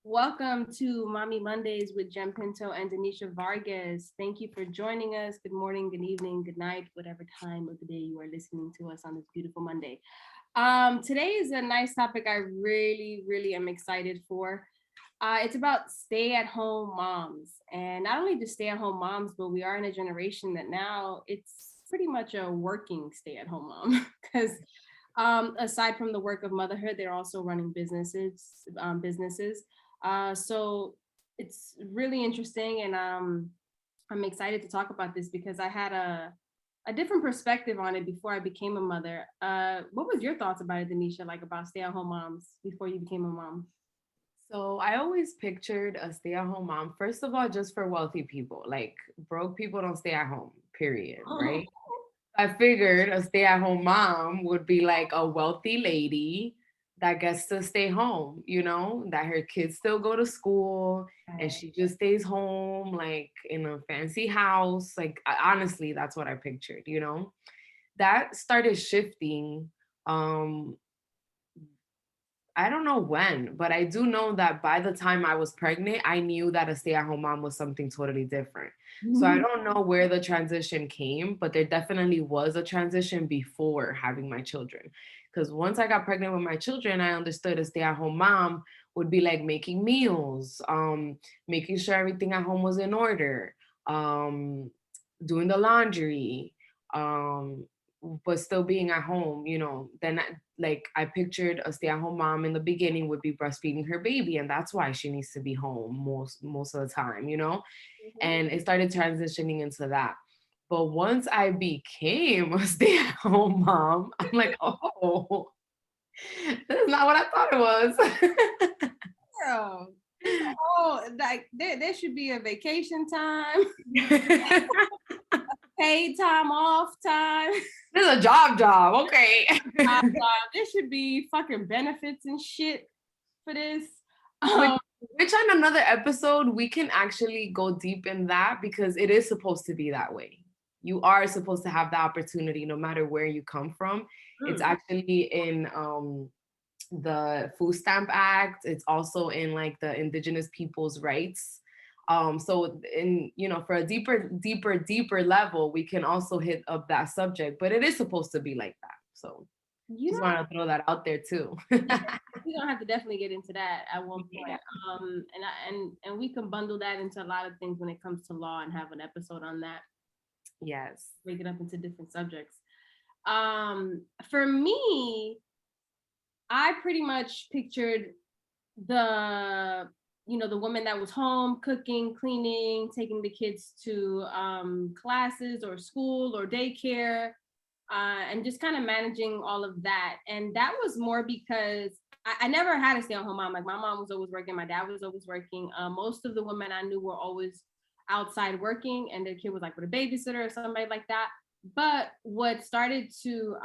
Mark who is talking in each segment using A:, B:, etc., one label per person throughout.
A: Welcome to Mommy Mondays with Jem Pinto and Denisha Vargas. Thank you for joining us. Good morning, good evening, good night, whatever time of the day you are listening to us on this beautiful Monday. Today is a nice topic I really am excited for. It's about stay-at-home moms, and not only just stay-at-home moms, but we are in a generation that now it's pretty much a working stay-at-home mom because aside from the work of motherhood, they're also running businesses. So it's really interesting, and I'm excited to talk about this because I had a different perspective on it before I became a mother. What was your thoughts about it, Denisha? Like about stay-at-home moms before you became a mom?
B: So I always pictured a stay-at-home mom, first of all, just for wealthy people. Like broke people don't stay at home, period, right? I figured a stay-at-home mom would be like a wealthy lady that gets to stay home, that her kids still go to school and
A: Right.
B: she just stays home like in a fancy house. Like honestly, that's what I pictured. That started shifting um I don't know when, but I do know that by the time I was pregnant, I knew that a stay at home mom was something totally different. So I don't know where the transition came, but there definitely was a transition before having my children. Because once I got pregnant with my children, I understood a stay at home mom would be like making meals, making sure everything at home was in order, um, doing the laundry, um, but still being at home. Then like I pictured a stay-at-home mom in the beginning would be breastfeeding her baby, and that's why she needs to be home most of the time. And it started transitioning into that. But once I became a stay-at-home mom, I'm like, oh, this is not what I thought it
A: Girl, oh, like there should be a vacation time,
B: was.
A: paid time off time.
B: This is a job, okay.
A: There should be fucking benefits and shit for this.
B: which,
A: Um,
B: which on another episode we can actually go deep in that because it is supposed to be that way. You are supposed to have the opportunity no matter where you come from. It's
A: mm,
B: actually in the Food Stamp Act. It's also in like the Indigenous Peoples' Rights. So in for a deeper level, we can also hit up that subject, but it is supposed to be like that. So
A: you
B: just
A: know,
B: want to throw that out there too.
A: yeah, we're gonna have to definitely get into that at one
B: Yeah.
A: point. And we can bundle that into a lot of things when it comes to law and have an episode on that,
B: Yes.
A: break it up into different subjects. For me, I pretty much pictured the woman that was home cooking, cleaning, taking the kids to classes or school or daycare, and just kind of managing all of that. And that was more because I never had a stay-at-home mom. Like my mom was always working, my dad was always working. Most of the women I knew were always outside working, and their kid was like with a babysitter or somebody like that. But what started to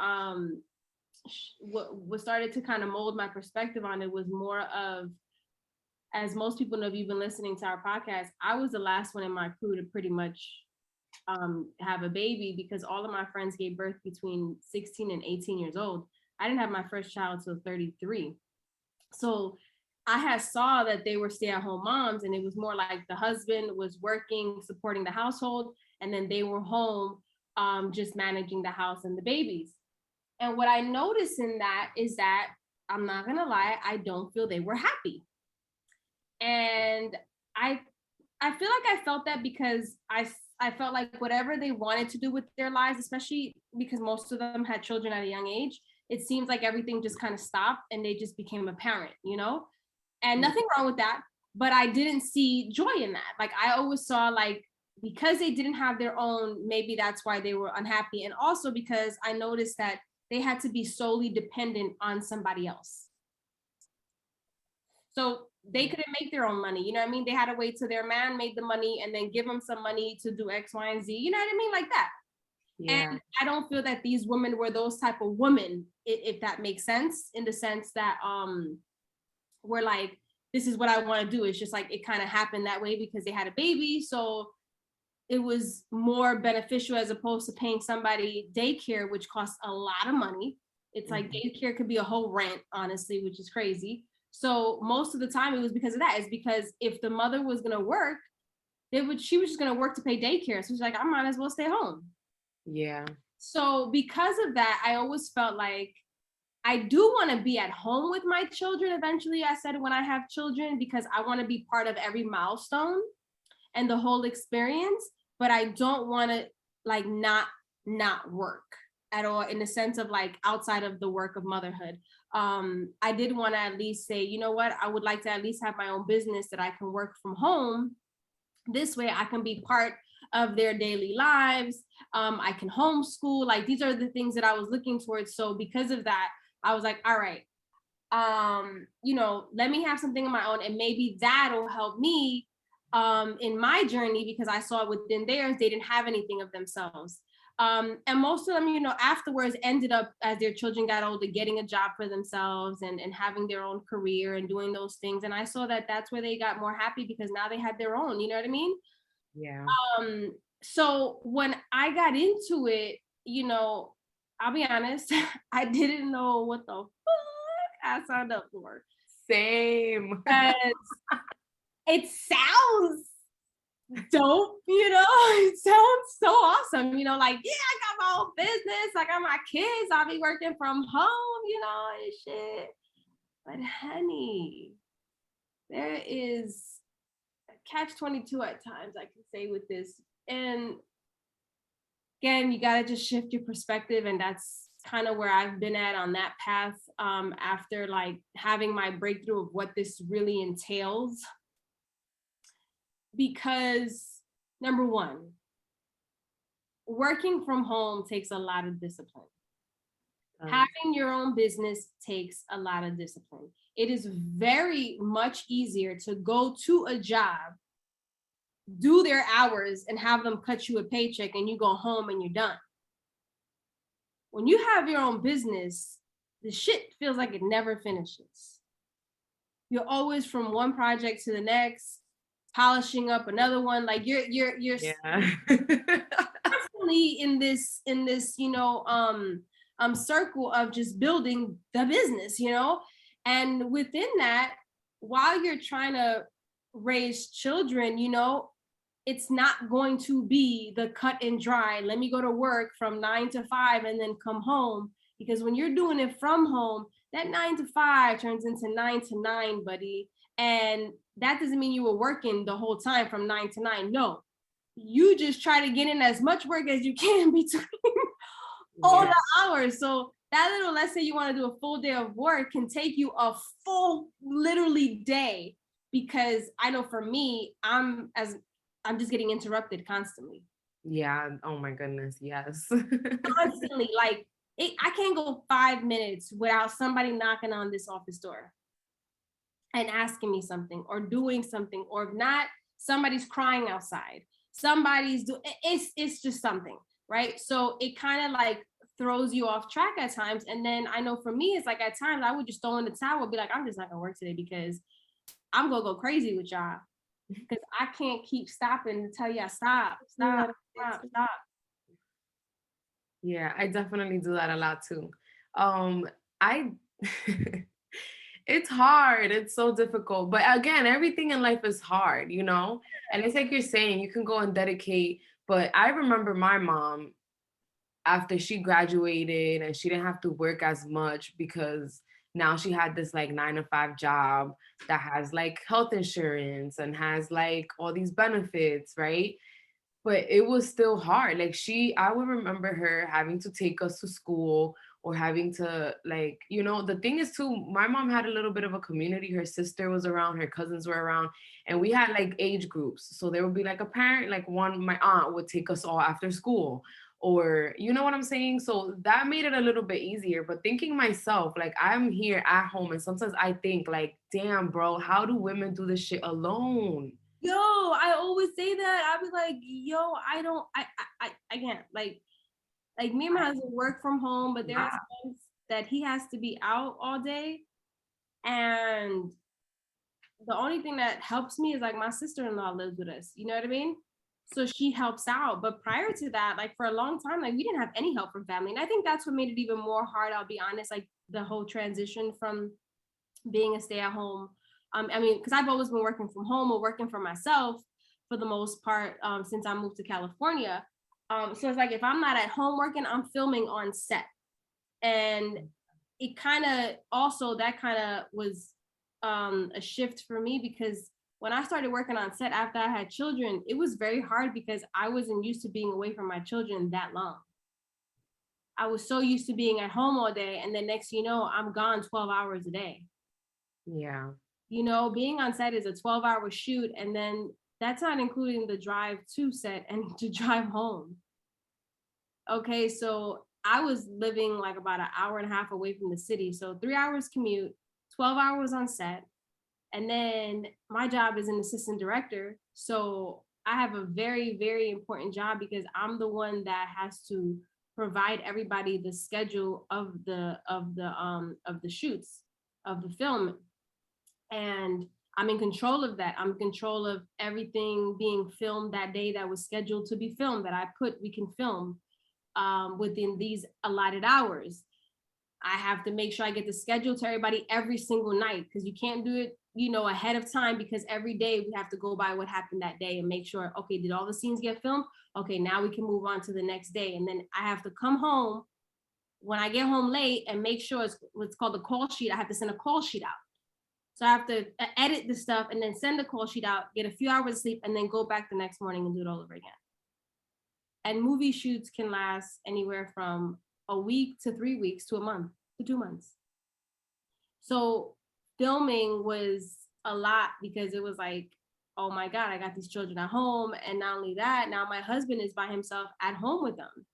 A: kind of mold my perspective on it was more of, as most people know if you've been listening to our podcast, I was the last one in my crew to pretty much have a baby because all of my friends gave birth between 16 and 18 years old. I didn't have my first child till 33. So I had saw that they were stay-at-home moms, and it was more like the husband was working, supporting the household, and then they were home just managing the house and the babies. And what I noticed in that is that I'm not gonna lie, I don't feel they were happy. And I I feel like I felt that because I felt like whatever they wanted to do with their lives, especially because most of them had children at a young age, it seems like everything just kind of stopped and they just became a parent. And nothing wrong with that, but I didn't see joy in that. Like I always saw like because they didn't have their own, maybe that's why they were unhappy. And also because I noticed that they had to be solely dependent on somebody else. So they couldn't make their own money. You know what I mean? They had to wait till their man made the money and then give them some money to do X, Y, and Z. You know what I mean? Like that.
B: Yeah.
A: And I don't feel that these women were those type of women, if that makes sense, in the sense that we're like, this is what I want to do. It's just like it kind of happened that way because they had a baby. So it was more beneficial as opposed to paying somebody daycare, which costs a lot of money. It's like
B: Mhm.
A: daycare could be a whole rent, honestly, which is crazy. So most of the time it was because of that. It's because if the mother was gonna work, she was just gonna work to pay daycare. So she's like, I might as well stay home.
B: Yeah.
A: So because of that, I always felt like I do want to be at home with my children eventually. I said when I have children, because I want to be part of every milestone and the whole experience, but I don't want to like not work at all in the sense of like outside of the work of motherhood. I did want to at least say, you know what, I would like to at least have my own business that I can work from home. This way I can be part of their daily lives. I can homeschool. Like these are the things that I was looking towards. So because of that, I was like, all right, let me have something of my own, and maybe that'll help me in my journey, because I saw within theirs, they didn't have anything of themselves. And most of them, afterwards ended up, as their children got older, getting a job for themselves and having their own career and doing those things. And I saw that that's where they got more happy, because now they had their own, you know what I mean?
B: Yeah.
A: So when I got into it, I'll be honest, I didn't know what the fuck I signed up for.
B: Same.
A: It sounds dope, it sounds so awesome, like, yeah, I got my own business, I got my kids, I'll be working from home, and shit. But honey, there is a catch-22 at times, I can say, with this. And again, you got to just shift your perspective, and that's kind of where I've been at on that path, after like having my breakthrough of what this really entails. Because number one, working from home takes a lot of discipline. Having your own business takes a lot of discipline. It is very much easier to go to a job, do their hours, and have them cut you a paycheck, and you go home and you're done. When you have your own business, the shit feels like it never finishes. You're always from one project to the next, polishing up another one. Like you're constantly in this circle of just building the business, and within that, while you're trying to raise children, it's not going to be the cut and dry, let me go to work from 9 to 5 and then come home. Because when you're doing it from home, that 9 to 5 turns into 9 to 9, buddy. And that doesn't mean you were working the whole time from 9 to 9. No, you just try to get in as much work as you can between all the hours. So that little, let's say you want to do a full day of work, can take you a full literally day. Because I know for me, I'm just getting interrupted constantly.
B: Yeah. Oh my goodness. Yes.
A: Constantly. Like I can't go 5 minutes without somebody knocking on this office door and asking me something or doing something, or if not, somebody's crying outside. It's just something, right? So it kind of like throws you off track at times. And then I know for me, it's like at times I would just throw in the towel, be like, I'm just not gonna work today because I'm gonna go crazy with y'all. Because I can't keep stopping to tell y'all stop.
B: Yeah, I definitely do that a lot too. I it's hard. It's so difficult. But again, everything in life is hard, And it's like you're saying, you can go and dedicate. But I remember my mom, after she graduated and she didn't have to work as much, because now she had this like 9 to 5 job that has like health insurance and has like all these benefits, right? But it was still hard. Like I would remember her having to take us to school, or having to like, the thing is too, my mom had a little bit of a community. Her sister was around, her cousins were around, and we had like age groups. So there would be like a parent, like my aunt would take us all after school, or you know what I'm saying? So that made it a little bit easier. But thinking myself, like I'm here at home, and sometimes I think like, damn, bro, how do women do this shit alone?
A: Yo, I always say that. I'll be like, yo, I can't. Like me and my husband work from home, but there are times that he has to be out all day. And the only thing that helps me is like my sister-in-law lives with us. You know what I mean? So she helps out. But prior to that, like for a long time, like we didn't have any help from family. And I think that's what made it even more hard, I'll be honest, like the whole transition from being a stay-at-home. I mean, because I've always been working from home or working for myself for the most part since I moved to California. So it's like if I'm not at home working, I'm filming on set. And it kind of also, that kind of was a shift for me, because when I started working on set after I had children, it was very hard because I wasn't used to being away from my children that long. I was so used to being at home all day, and then next, I'm gone 12 hours a day.
B: Yeah.
A: Being on set is a 12-hour shoot, and then that's not including the drive to set and to drive home. Okay, so I was living like about an hour and a half away from the city. So 3 hours commute, 12 hours on set. And then my job is an assistant director. So I have a very, very important job because I'm the one that has to provide everybody the schedule of the shoots of the film. And I'm in control of that. I'm in control of everything being filmed that day that was scheduled to be filmed, that we can film within these allotted hours. I have to make sure I get the schedule to everybody every single night, because you can't do it, ahead of time, because every day we have to go by what happened that day and make sure, okay, did all the scenes get filmed? Okay, now we can move on to the next day. And then I have to come home when I get home late and make sure it's what's called the call sheet. I have to send a call sheet out. So I have to edit the stuff and then send the call sheet out, get a few hours of sleep, and then go back the next morning and do it all over again. And movie shoots can last anywhere from a week to 3 weeks to a month to 2 months. So filming was a lot, because it was like, oh my God, I got these children at home. And not only that, now my husband is by himself at home with them.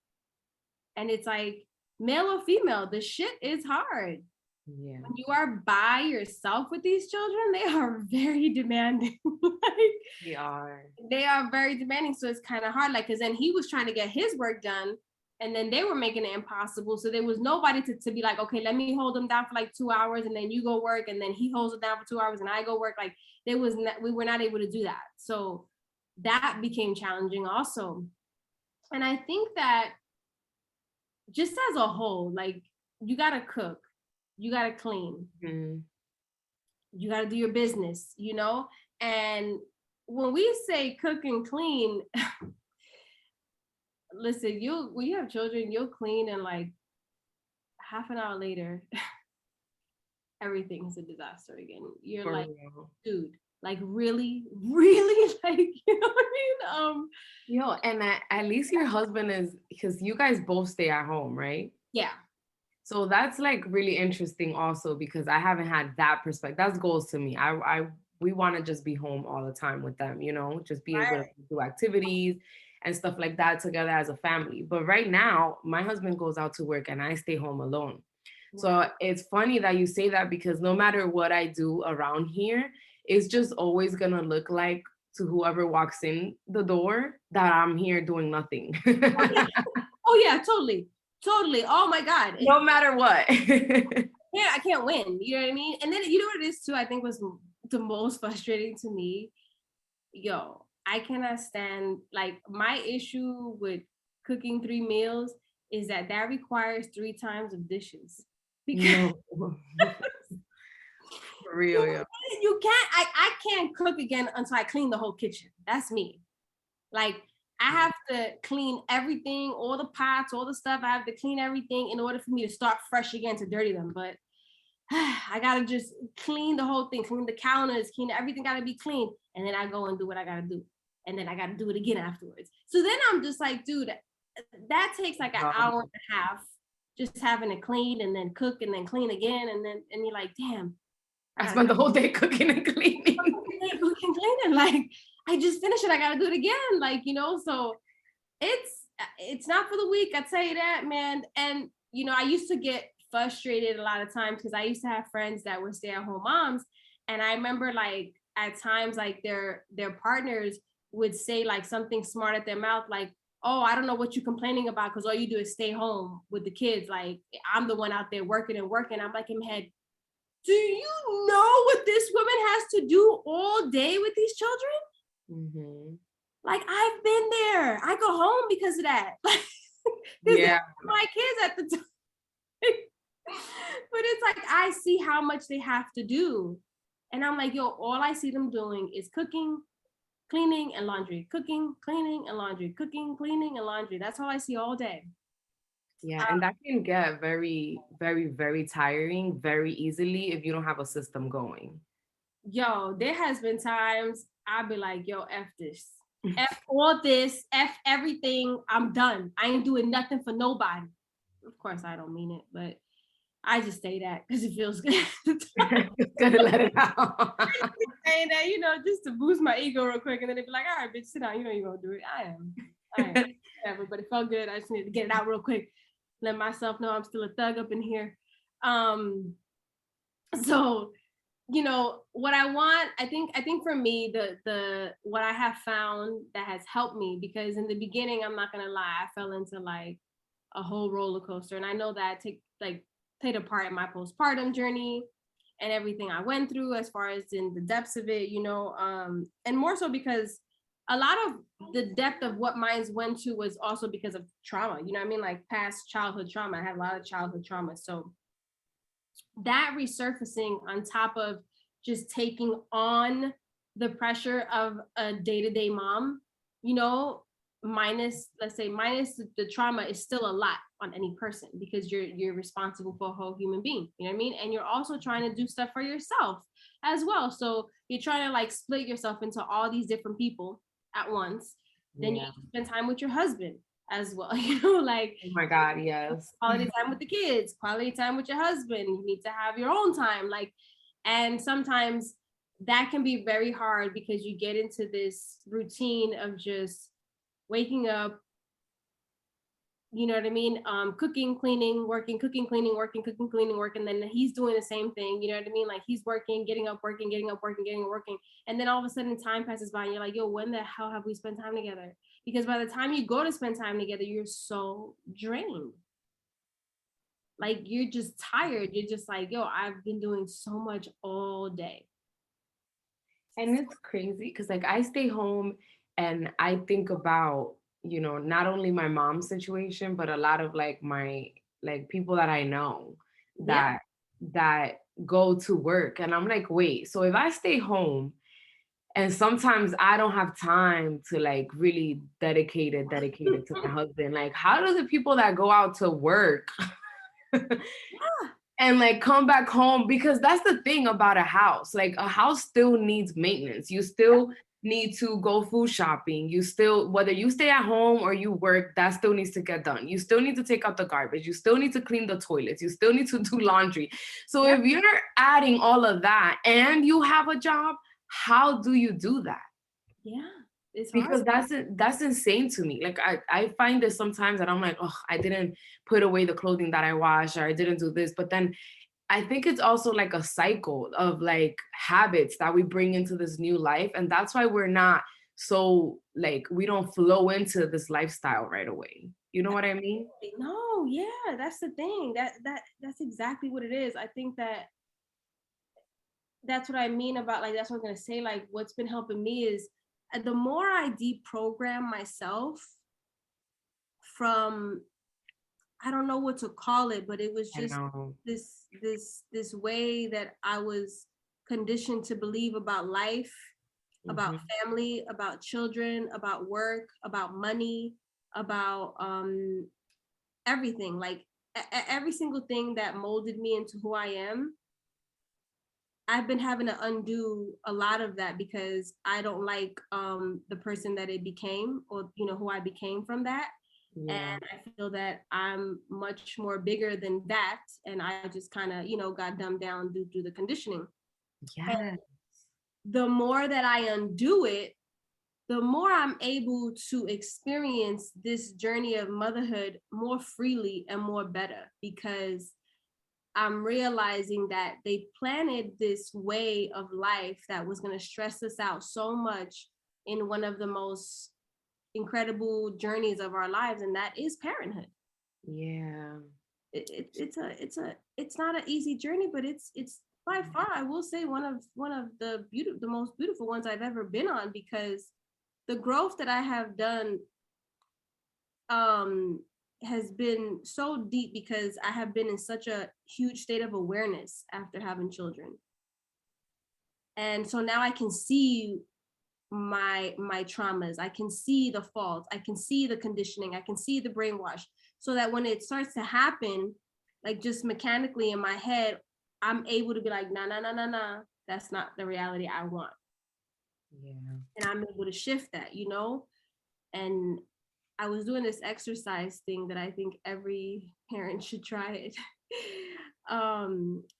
A: And it's like, male or female, the shit is hard.
B: Yeah.
A: When you are by yourself with these children, they are very demanding.
B: They are.
A: They are very demanding. So it's kind of hard. Like, because then he was trying to get his work done, and then they were making it impossible. So there was nobody to be like, okay, let me hold them down for like 2 hours, and then you go work, and then he holds it down for 2 hours and I go work. Like, we were not able to do that. So that became challenging also. And I think that just as a whole, like, you got to cook, you got to clean, you got to do your business, And when we say cook and clean, listen, when you have children, you'll clean, and like half an hour later, everything is a disaster again. You're
B: For
A: like,
B: real.
A: dude, like really, really, like, you know what I mean?
B: Yo, and at least your husband is, because you guys both stay at home, right?
A: Yeah.
B: So that's like really interesting also, because I haven't had that perspective. That's goals to me. We want to just be home all the time with them, just be able to do activities and stuff like that together as a family. But right now, my husband goes out to work and I stay home alone. So it's funny that you say that, because no matter what I do around here, it's just always going to look like, to whoever walks in the door, that I'm here doing nothing.
A: Oh yeah, totally. Oh my God.
B: No matter what.
A: Yeah, I can't win. You know what I mean? And then you know what it is too, I think was the most frustrating to me. Yo, I cannot stand, like, my issue with cooking 3 meals is that requires 3 times of dishes. Because
B: For real, yeah.
A: you can't, I can't cook again until I clean the whole kitchen. That's me. Like, I have to clean everything, all the pots, all the stuff. I have to clean everything in order for me to start fresh again, to dirty them. But I gotta just clean the whole thing, clean the counters, clean everything, gotta be clean. And then I go and do what I gotta do. And then I gotta do it again afterwards. So then I'm just like, dude, that takes like an hour and a half, just having to clean and then cook and then clean again. And you're like, damn.
B: I spent the whole day cooking and cleaning.
A: Cooking, cleaning. Like, I just finished it, I gotta do it again. Like, so it's not for the weak, I tell you that, man. And I used to get frustrated a lot of times, because I used to have friends that were stay-at-home moms, and I remember, like, at times, like, their partners would say like something smart at their mouth, like, oh, I don't know what you're complaining about, because all you do is stay home with the kids. Like, I'm the one out there working and working. I'm like, in my head, do you know what this woman has to do all day with these children?
B: Mm-hmm.
A: Like, I've been there. I go home because of that. Like,
B: yeah,
A: my kids at the time. But it's like I see how much they have to do. And I'm like, yo, all I see them doing is cooking, cleaning, and laundry. Cooking, cleaning, and laundry. Cooking, cleaning, and laundry. That's all I see all day.
B: Yeah, and that can get very, very, very tiring very easily if you don't have a system going.
A: Yo, there has been times I'll be like, yo, F this. F all this, F everything. I'm done. I ain't doing nothing for nobody. Of course, I don't mean it, but I just say that because it feels good.
B: Just gonna let it out.
A: Saying that, just to boost my ego real quick, and then they'd be like, all right, bitch, sit down. You know you're gonna do it. I am. Whatever, but it felt good. I just need to get it out real quick. Let myself know I'm still a thug up in here. So what I want, I think for me, the what I have found that has helped me, because in the beginning, I'm not gonna lie, I fell into like a whole roller coaster, and I know that played a part in my postpartum journey and everything I went through as far as in the depths of it, and more so because a lot of the depth of what mine went to was also because of trauma, you know what I mean? Like past childhood trauma. I had a lot of childhood trauma. So that resurfacing on top of just taking on the pressure of a day-to-day mom, minus the trauma, is still a lot on any person, because you're responsible for a whole human being, you know what I mean? And you're also trying to do stuff for yourself as well. So you're trying to like split yourself into all these different people at once. Then you spend time with your husband as well, like,
B: oh my God, yes.
A: quality time with the kids, quality time with your husband. You need to have your own time. Like, and sometimes that can be very hard because you get into this routine of just waking up, you know what I mean? Cooking, cleaning, working, cooking, cleaning, working, cooking, cleaning, working. And then he's doing the same thing, you know what I mean? Like he's working, getting up, working, getting up, working, getting up, working. And then all of a sudden time passes by and you're like, yo, when the hell have we spent time together? Because by the time you go to spend time together, you're so drained. Like you're just tired. You're just like, yo, I've been doing so much all day.
B: And it's crazy because like I stay home and I think about, not only my mom's situation, but a lot of like my like people that I know that that go to work. And I'm like, wait, so if I stay home and sometimes I don't have time to like really dedicate it to my husband, like how do the people that go out to work and like come back home? Because that's the thing about a house. Like a house still needs maintenance. You still need to go food shopping. You still, whether you stay at home or you work, that still needs to get done. You still need to take out the garbage. You still need to clean the toilets. You still need to do laundry. So if you're adding all of that and you have a job, how do you do that?
A: Yeah. It's
B: Because
A: hard.
B: that's insane to me. Like I find this sometimes that I'm like, oh, I didn't put away the clothing that I washed, or I didn't do this. But then I think it's also like a cycle of like habits that we bring into this new life. And that's why we're not so like, we don't flow into this lifestyle right away. You know what I mean?
A: No, yeah, that's the thing. That's exactly what it is. I think that's what I mean about, like, that's what I'm gonna say. Like, what's been helping me is the more I deprogram myself from, I don't know what to call it, but it was
B: I
A: just
B: know.
A: this way that I was conditioned to believe about life, about
B: Mhm.
A: family, about children, about work, about money, about everything. Like every single thing that molded me into who I am, I've been having to undo a lot of that because I don't like the person that it became, or who I became from that.
B: Yeah.
A: And I feel that I'm much more bigger than that, and I just kind of got dumbed down due to the conditioning. And
B: Yeah.
A: the more that I undo it, the more I'm able to experience this journey of motherhood more freely and more better, because I'm realizing that they planted this way of life that was going to stress us out so much in one of the most incredible journeys of our lives, and that is parenthood.
B: Yeah.
A: It's not an easy journey, but it's by far, I will say, one of the most beautiful ones I've ever been on, because the growth that I have done, um has been so deep because I have been in such a huge state of awareness after having children. And so now I can see my traumas. I can see the faults. I can see the conditioning. I can see the brainwash. So that when it starts to happen, like just mechanically in my head, I'm able to be like, nah, nah, nah, nah, nah. That's not the reality I want.
B: Yeah.
A: And I'm able to shift that, you know? And I was doing this exercise thing that I think every parent should try it.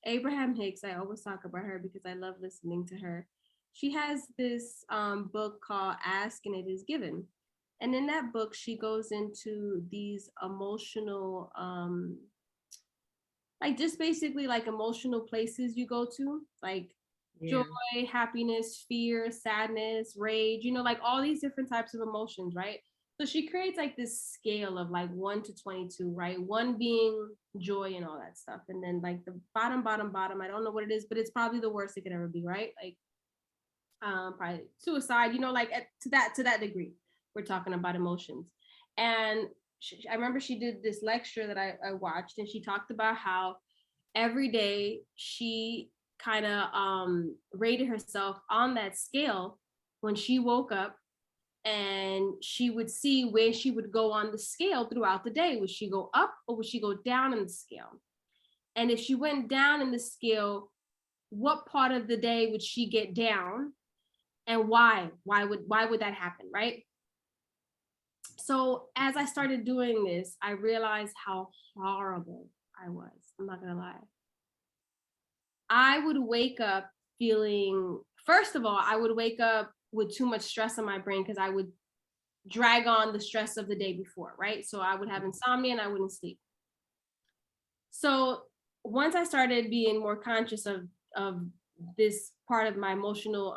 A: Abraham Hicks, I always talk about her because I love listening to her. She has this book called Ask and It Is Given. And in that book, she goes into these emotional, like just basically like emotional places you go to, like
B: Yeah.
A: joy, happiness, fear, sadness, rage, you know, like all these different types of emotions, right? So she creates like this scale of like 1 to 22, right? 1 being joy and all that stuff. And then like the bottom, bottom, bottom, I don't know what it is, but it's probably the worst it could ever be, right? Like probably suicide, you know, like to that degree, we're talking about emotions. And I remember she did this lecture that I watched, and she talked about how every day she kind of rated herself on that scale when she woke up, and she would see where she would go on the scale throughout the day. Would she go up or would she go down in the scale? And if she went down in the scale, what part of the day would she get down, and why? Why would that happen, right? So as I started doing this, I realized how horrible I was. I'm not gonna lie. I would wake up feeling, first of all, I would wake up with too much stress in my brain because I would drag on the stress of the day before, right? So I would have insomnia and I wouldn't sleep. So once I started being more conscious of this part of my emotional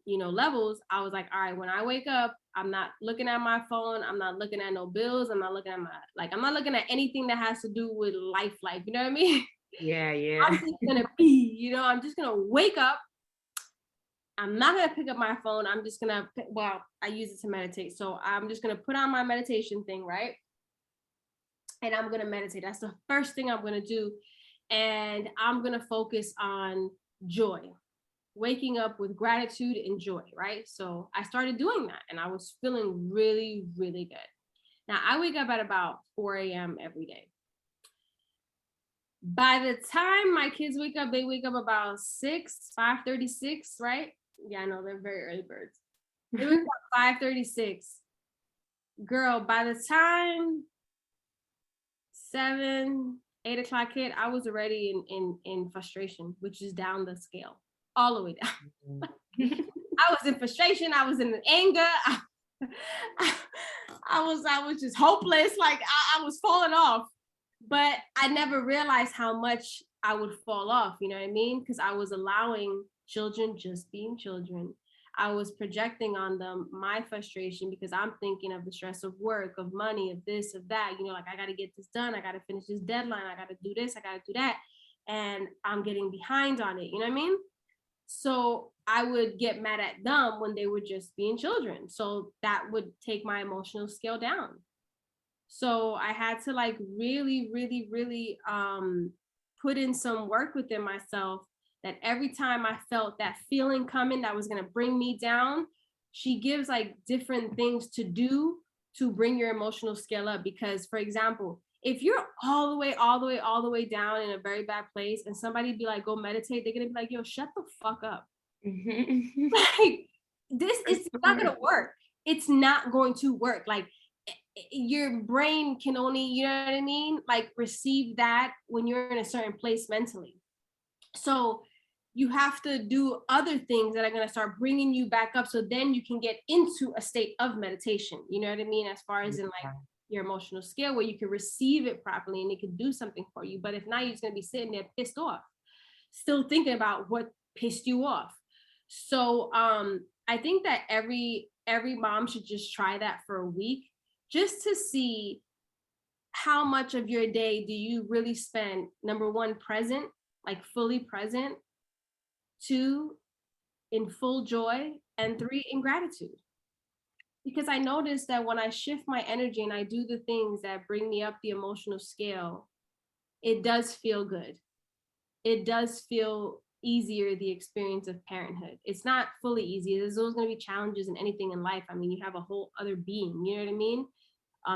A: you know, levels, I was like, all right, when I wake up, I'm not looking at my phone, I'm not looking at no bills, I'm not looking at I'm not looking at anything that has to do with life, you know what I mean?
B: Yeah.
A: I'm
B: Yeah.
A: just gonna be, you know, I'm just gonna wake up. I'm not gonna pick up my phone. I'm just gonna, well, I use it to meditate. So I'm just gonna put on my meditation thing, right? And I'm gonna meditate. That's the first thing I'm gonna do. And I'm gonna focus on joy, waking up with gratitude and joy, right? So I started doing that and I was feeling really, really good. Now I wake up at about 4 a.m. every day. By the time my kids wake up, they wake up about 5:36, right? Yeah, I know they're very early birds. They wake up 5:36. Girl, by the time 7, 8 o'clock hit, I was already in frustration, which is down the scale, all the way down. I was in frustration. I was in anger. I was just hopeless. Like I was falling off, but I never realized how much I would fall off. You know what I mean? Because I was allowing children just being children. I was projecting on them my frustration because I'm thinking of the stress of work, of money, of this, of that. You know, like I got to get this done. I got to finish this deadline. I got to do this. I got to do that. And I'm getting behind on it. You know what I mean? So I would get mad at them when they were just being children. So that would take my emotional scale down. So I had to like really, really, really put in some work within myself, that every time I felt that feeling coming that was going to bring me down, she gives like different things to do to bring your emotional scale up. Because, for example, if you're all the way, all the way, all the way down in a very bad place and somebody be like, go meditate, they're going to be like, yo, shut the fuck up. Like, this is not going to work. It's not going to work. Like, your brain can only, you know what I mean? Like, receive that when you're in a certain place mentally. So you have to do other things that are going to start bringing you back up, so then you can get into a state of meditation, you know what I mean, as far as in like your emotional scale, where you can receive it properly and it can do something for you. But if not, you're just going to be sitting there pissed off, still thinking about what pissed you off. So I think that every mom should just try that for a week, just to see how much of your day do you really spend, number one, present, like fully present, 2, in full joy, and 3, in gratitude. because I noticed that when I shift my energy and I do the things that bring me up the emotional scale, it does feel good. It does feel easier, the experience of parenthood. It's not fully easy. There's always going to be challenges in anything in life. I mean, you have a whole other being, you know what I mean?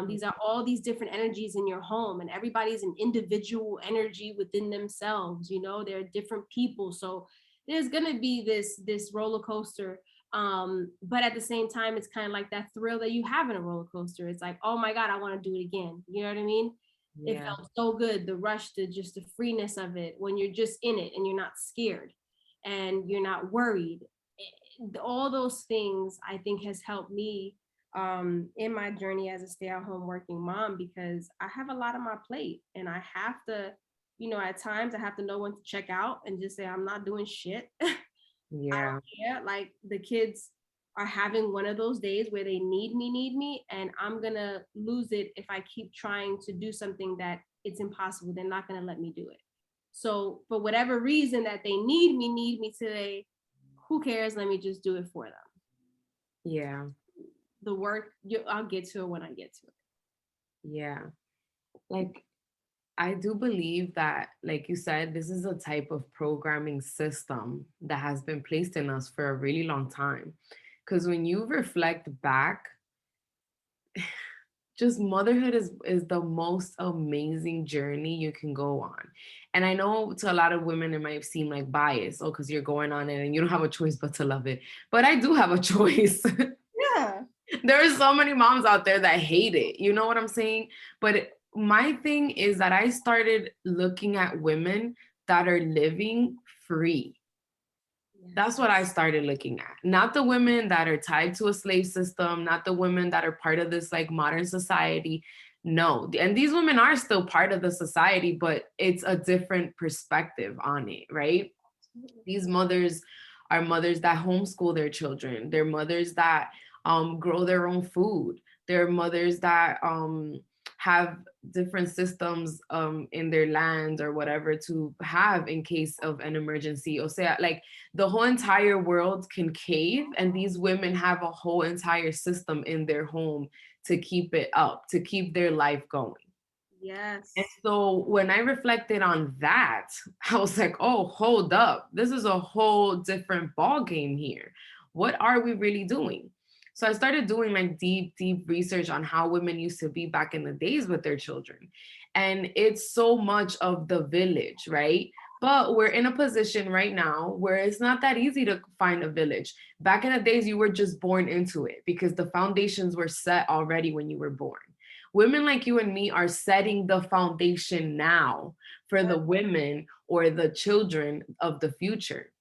A: These are all these different energies in your home, and everybody's an individual energy within themselves. You know, they're different people, so there's gonna be this roller coaster. But at the same time, it's kind of like that thrill that you have in a roller coaster. It's like, oh my god, I want to do it again. You know what I mean? It
B: Yeah.
A: felt so good, the rush, the just the freeness of it when you're just in it and you're not scared and you're not worried. All those things I think has helped me in my journey as a stay-at-home working mom, because I have a lot on my plate and I have to, you know, at times I have to know when to check out and just say I'm not doing shit. I
B: Yeah.
A: don't care. Like the kids are having one of those days where they need me, and I'm gonna lose it if I keep trying to do something that it's impossible. They're not gonna let me do it. So for whatever reason that they need me today, who cares? Let me just do it for them.
B: Yeah.
A: The work, I'll get to it when I get to it.
B: Yeah. Like, I do believe that, like you said, this is a type of programming system that has been placed in us for a really long time. Because when you reflect back, just motherhood is the most amazing journey you can go on. And I know to a lot of women it might seem like bias, oh, because you're going on it and you don't have a choice but to love it. But I do have a choice.
A: Yeah.
B: There are so many moms out there that hate it. You know what I'm saying? But my thing is that I started looking at women that are living free. That's what I started looking at. Not the women that are tied to a slave system, not the women that are part of this like modern society. No. And these women are still part of the society, but it's a different perspective on it, right? These mothers are mothers that homeschool their children. They're mothers that grow their own food. They're mothers that have different systems in their land or whatever to have in case of an emergency. Or say, like the whole entire world can cave, and these women have a whole entire system in their home to keep it up, to keep their life going. And
A: Yes.
B: so when I reflected on that, I was like, oh, hold up. This is a whole different ball game here. What are we really doing? So I started doing like deep research on how women used to be back in the days with their children. And it's so much of the village, right? But we're in a position right now where it's not that easy to find a village. Back in the days, you were just born into it because the foundations were set already when you were born. Women like you and me are setting the foundation now for
A: Yeah.
B: the women or the children of the future.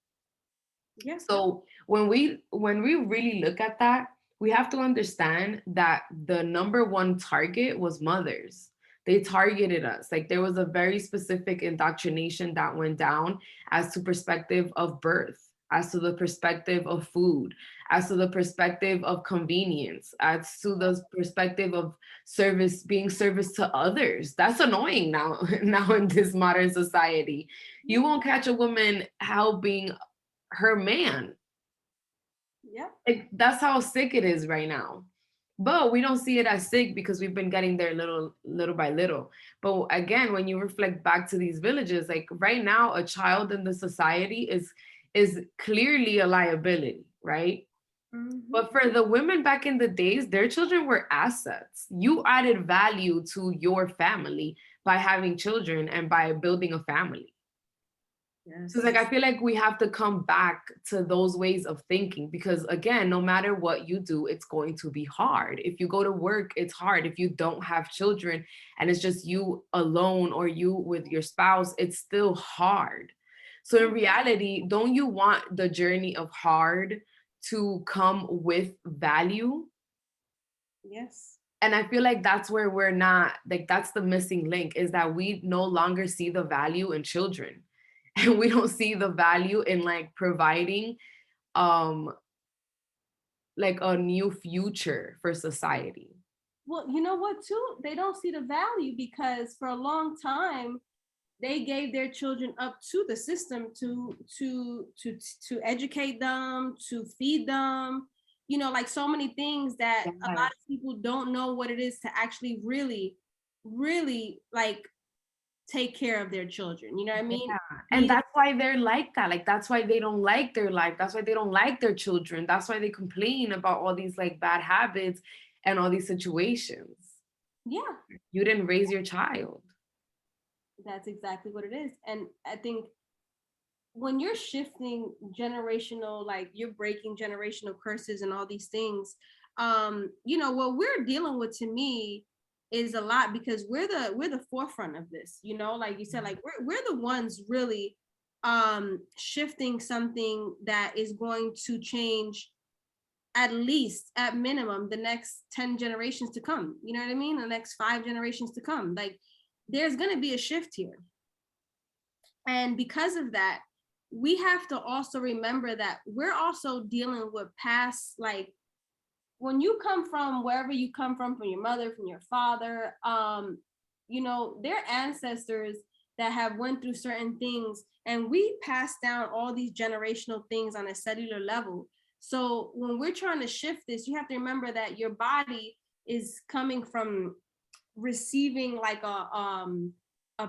A: Yeah.
B: So when we really look at that, we have to understand that the number one target was mothers. They targeted us. Like there was a very specific indoctrination that went down as to perspective of birth, as to the perspective of food, as to the perspective of convenience, as to the perspective of service, being service to others. That's annoying now, now in this modern society. You won't catch a woman helping her man.
A: Yeah.
B: Like, that's how sick it is right now. But we don't see it as sick because we've been getting there little by little. But again, when you reflect back to these villages, like right now, a child in the society is clearly a liability, right?
A: Mm-hmm.
B: But for the women back in the days, their children were assets. You added value to your family by having children and by building a family. So it's like I
A: Yes.
B: feel like we have to come back to those ways of thinking because again, no matter what you do, it's going to be hard. If you go to work, it's hard. If you don't have children and it's just you alone or you with your spouse, it's still hard. So in reality, don't you want the journey of hard to come with value?
A: Yes.
B: And I feel like that's where we're not, like that's the missing link is that we no longer see the value in children. And we don't see the value in like providing um like a new future for society.
A: Well, you know what, too? They don't see the value because for a long time, they gave their children up to the system to educate them, to feed them, you know, like so many things that a lot
B: Yes.
A: of people don't know what it is to actually really, really like take care of their children. You know what I mean?
B: Yeah. And
A: Be there.
B: that's why they're like that. Like that's why they don't like their life. That's why they don't like their children. That's why they complain about all these like bad habits and all these situations.
A: Yeah,
B: You didn't raise your child.
A: that's exactly what it is. And I think when you're shifting generational, like you're breaking generational curses and all these things, you know, what we're dealing with to me is a lot because we're the forefront of this, you know, like you said, like we're the ones really shifting something that is going to change at least at minimum the next 10 generations to come. You know what I mean? The next 5 generations to come. Like there's gonna be a shift here. And because of that, we have to also remember that we're also dealing with past, like when you come from wherever you come from your mother, from your father, you know, their ancestors that have went through certain things, and we pass down all these generational things on a cellular level. So when we're trying to shift this, you have to remember that your body is coming from receiving like a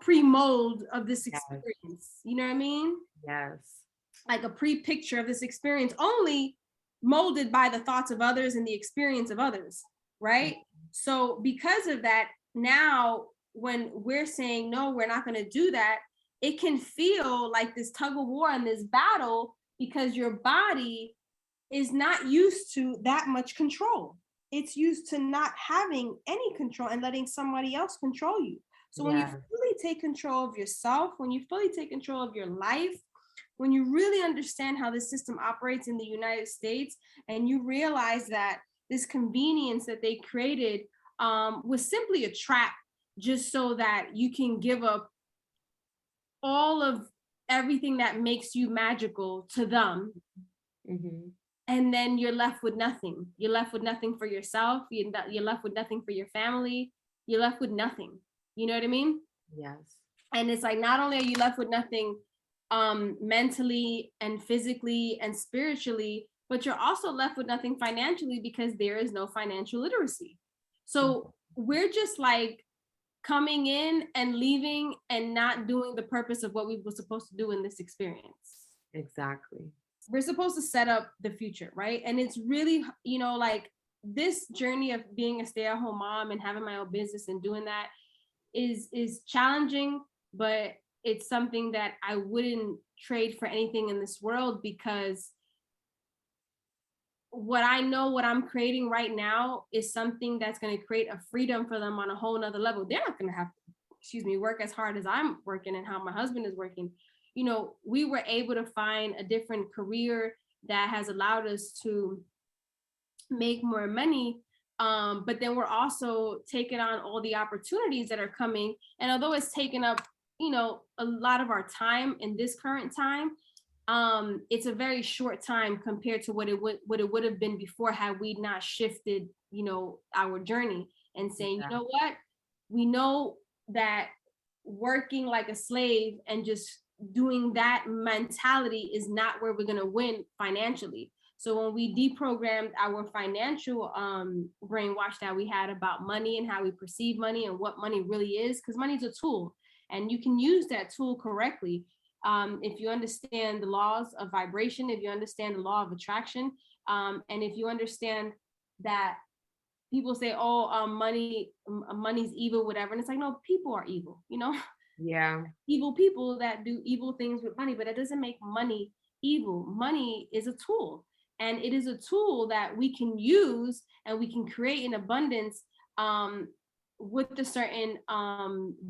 A: pre-mold of this
B: Yes.
A: experience. You know what I mean?
B: Yes.
A: Like a pre-picture of this experience, only molded by the thoughts of others and the experience of others, right? So because of that, now when we're saying no, we're not going to do that, it can feel like this tug of war and this battle because your body is not used to that much control. It's used to not having any control and letting somebody else control you. So when you
B: Yeah.
A: fully take control of yourself, when you fully take control of your life, when you really understand how the system operates in the United States, and you realize that this convenience that they created was simply a trap just so that you can give up all of everything that makes you magical to them,
B: Hmm.
A: and then you're left with nothing. You're left with nothing for yourself. You're left with nothing for your family. You're left with nothing. You know what I mean?
B: Yes.
A: And it's like not only are you left with nothing mentally and physically and spiritually, but you're also left with nothing financially because there is no financial literacy. So we're just like coming in and leaving and not doing the purpose of what we were supposed to do in this experience.
B: Exactly.
A: We're supposed to set up the future, right? And it's really, you know, like this journey of being a stay-at-home mom and having my own business and doing that is challenging, but it's something that I wouldn't trade for anything in this world because what I know, what I'm creating right now is something that's going to create a freedom for them on a whole nother level. They're not going to have to, excuse me, work as hard as I'm working and how my husband is working. You know, we were able to find a different career that has allowed us to make more money. But then we're also taking on all the opportunities that are coming. And although it's taken up, you know, a lot of our time in this current time, it's a very short time compared to what it would have been before had we not shifted, you know, our journey and saying, you
B: Yeah.
A: know what, we know that working like a slave and just doing that mentality is not where we're going to win financially. So when we deprogrammed our financial brainwash that we had about money and how we perceive money and what money really is, because money is a tool and you can use that tool correctly. If you understand the laws of vibration, if you understand the law of attraction, and if you understand that people say, "Oh, money's evil," whatever, and it's like, no, people are evil. You know,
B: Yeah.
A: evil people that do evil things with money, but it doesn't make money evil. Money is a tool, and it is a tool that we can use and we can create in abundance. With the certain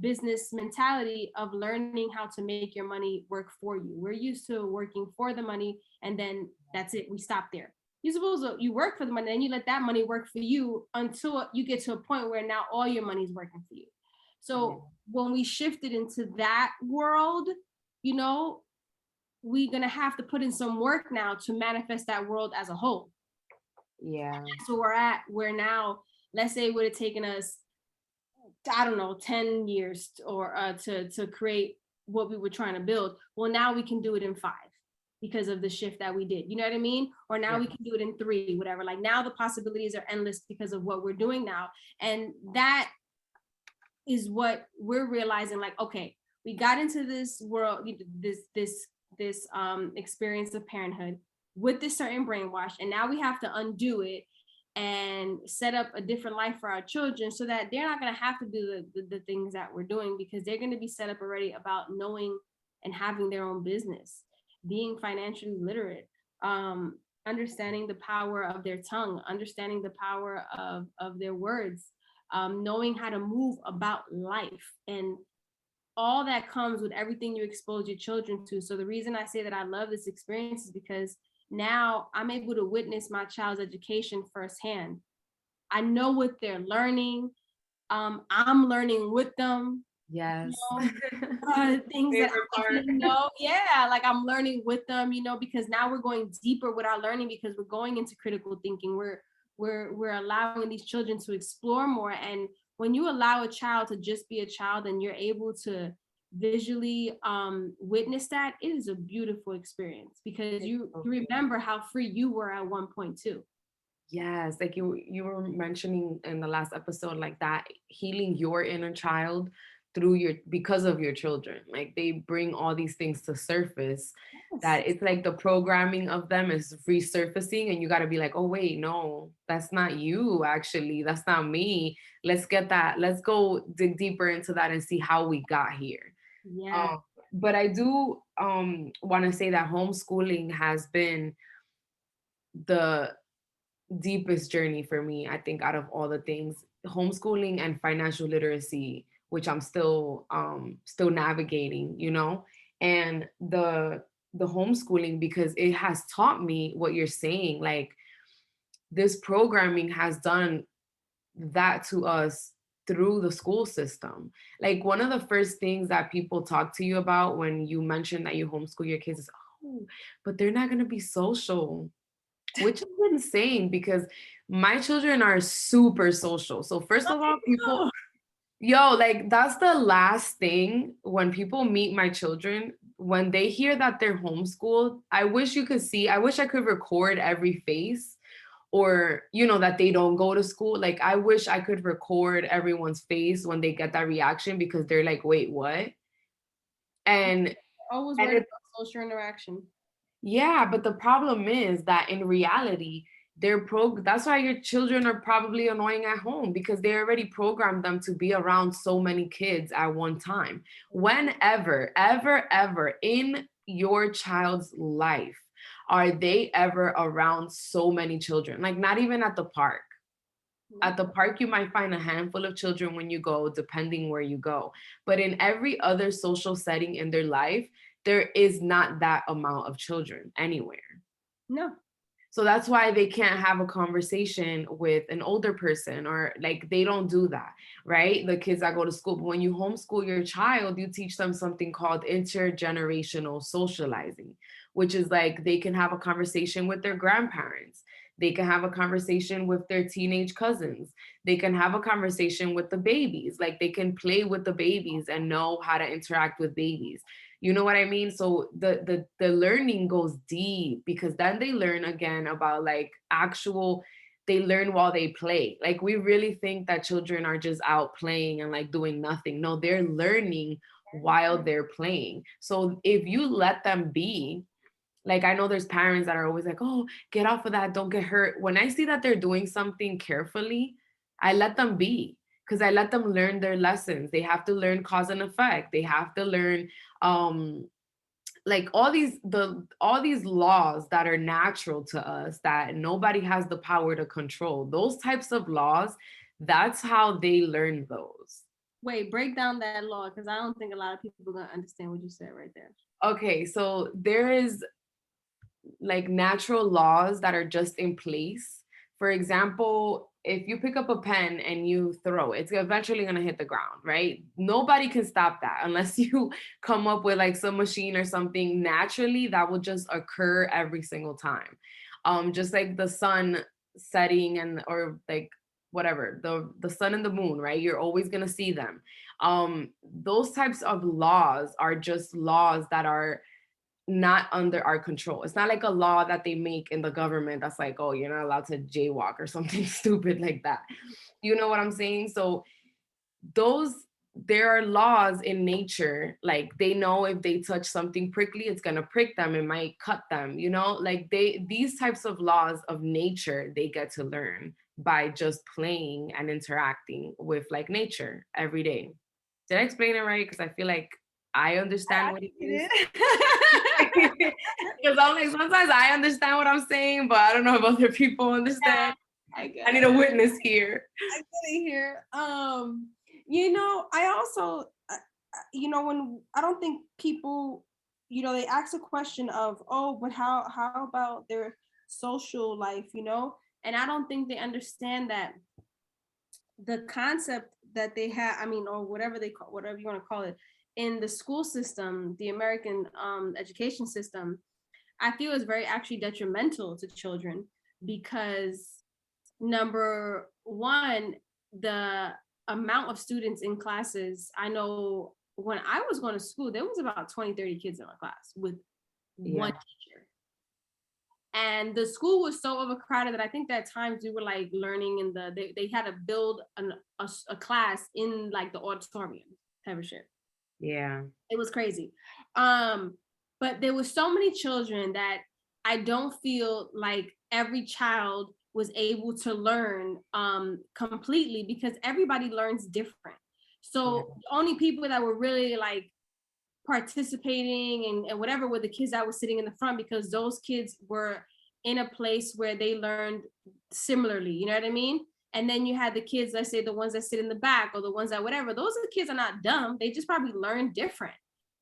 A: business mentality of learning how to make your money work for you. We're used to working for the money and then that's it. We stop there. You suppose you work for the money, then you let that money work for you until you get to a point where now all your money is working for you.
B: Yeah.
A: So when we shifted into that world, you know, we're gonna have to put in some work now to manifest that world as a whole.
B: Yeah.
A: So we're at where now, let's say it would have taken us, I don't know, 10 years or to create what we were trying to build. Well, now we can do it in 5. because of the shift that we did. You know what I mean? Or now
B: Yeah.
A: we can do it in 3, whatever. Like now the possibilities are endless because of what we're doing now. And that is what we're realizing, like, okay, we got into this world, this experience of parenthood with this certain brainwash, and now we have to undo it and set up a different life for our children so that they're not going to have to do the things that we're doing, because they're going to be set up already about knowing and having their own business, being financially literate, understanding the power of their tongue, understanding the power of their words, knowing how to move about life, and all that comes with everything you expose your children to. So the reason I say that I love this experience is because now I'm able to witness my child's education firsthand. I know what they're learning. I'm learning with them. You
B: Yes.
A: know, things that
B: Favorite
A: I
B: part.
A: didn't know. Yeah, like I'm learning with them, because now we're going deeper with our learning, because we're going into critical thinking. We're allowing these children to explore more. And when you allow a child to just be a child and you're able to visually witness that, it is a beautiful experience, because you remember how free you were at one point too.
B: Yes, like you were mentioning in the last episode, like that healing your inner child through your because of your children. Like they bring all these things to surface
A: Yes.
B: that it's like the programming of them is resurfacing, and you got to be like, oh wait, no, that's not you actually. That's not me. Let's get that. Let's go dig deeper into that and see how we got here.
A: Yeah.
B: Um, but I do want to say that homeschooling has been the deepest journey for me, I think, out of all the things. Homeschooling and financial literacy, which I'm still navigating, and the homeschooling, because it has taught me what you're saying. Like this programming has done that to us through the school system. Like one of the first things that people talk to you about when you mention that you homeschool your kids is, oh, but they're not going to be social, which is insane because my children are super social. So first of all, people,
A: Oh,
B: yo, like that's the last thing when people meet my children, when they hear that they're homeschooled, I wish you could see, I wish I could record every face, or that they don't go to school. Like I wish I could record everyone's face when they get that reaction, because they're like, wait, what? And
A: always
B: and
A: worried
B: it's
A: about social interaction.
B: Yeah, but the problem is that in reality, that's why your children are probably annoying at home, because they already programmed them to be around so many kids at one time. Whenever, ever in your child's life are they ever around so many children? Like not even at the park. At the park, you might find a handful of children when you go, depending where you go. But in every other social setting in their life, there is not that amount of children anywhere.
A: No.
B: So that's why they can't have a conversation with an older person, or like they don't do that, right? The kids that go to school. But when you homeschool your child, you teach them something called intergenerational socializing, which is like they can have a conversation with their grandparents. They can have a conversation with their teenage cousins. They can have a conversation with the babies. Like they can play with the babies and know how to interact with babies. You know what I mean? So the learning goes deep, because then they learn again about like they learn while they play. Like we really think that children are just out playing and like doing nothing. No, they're learning while they're playing. So if you let them be, like I know there's parents that are always like, oh, get off of that, don't get hurt. When I see that they're doing something carefully, I let them be, because I let them learn their lessons. They have to learn cause and effect. They have to learn like all these laws that are natural to us that nobody has the power to control. Those types of laws, that's how they learn those.
A: Wait, break down that law, because I don't think a lot of people are gonna understand what you said right there.
B: Okay, so there is like natural laws that are just in place. For example, if you pick up a pen and you throw it, it's eventually going to hit the ground, right? Nobody can stop that unless you come up with like some machine or something. Naturally, that will just occur every single time. Just like the sun setting, and or like whatever, the sun and the moon, right? You're always going to see them. Those types of laws are just laws that are not under our control. It's not like a law that they make in the government that's like, oh, you're not allowed to jaywalk or something stupid like that. You know what I'm saying? So those, there are laws in nature, like they know if they touch something prickly, it's gonna prick them, it might cut them, you know, like these types of laws of nature, they get to learn by just playing and interacting with like nature every day. Did I explain it right? Because I feel like I understand what it is. Because I'm like, sometimes I understand what I'm saying, but I don't know if other people understand. I need a witness here.
C: I get it here. You know, I also, you know, when I don't think people, you know, they ask a question of, oh, but how about their social life, you know? And I don't think they understand that the concept that they have, I mean, or whatever they call, whatever you want to call it, in the school system, the American education system, I feel is very actually detrimental to children because number one, the amount of students in classes, I know when I was going to school, there was about 20, 30 kids in my class with one teacher. And the school was so overcrowded that I think that at times we were like learning in they had to build a class in like the auditorium type of shit.
B: Yeah.
C: It was crazy. But there were so many children that I don't feel like every child was able to learn completely because everybody learns different. So the only people that were really like participating and whatever were the kids that were sitting in the front because those kids were in a place where they learned similarly, you know what I mean? And then you had the kids, let's say the ones that sit in the back or the ones that whatever, those are the kids are not dumb. They just probably learn different.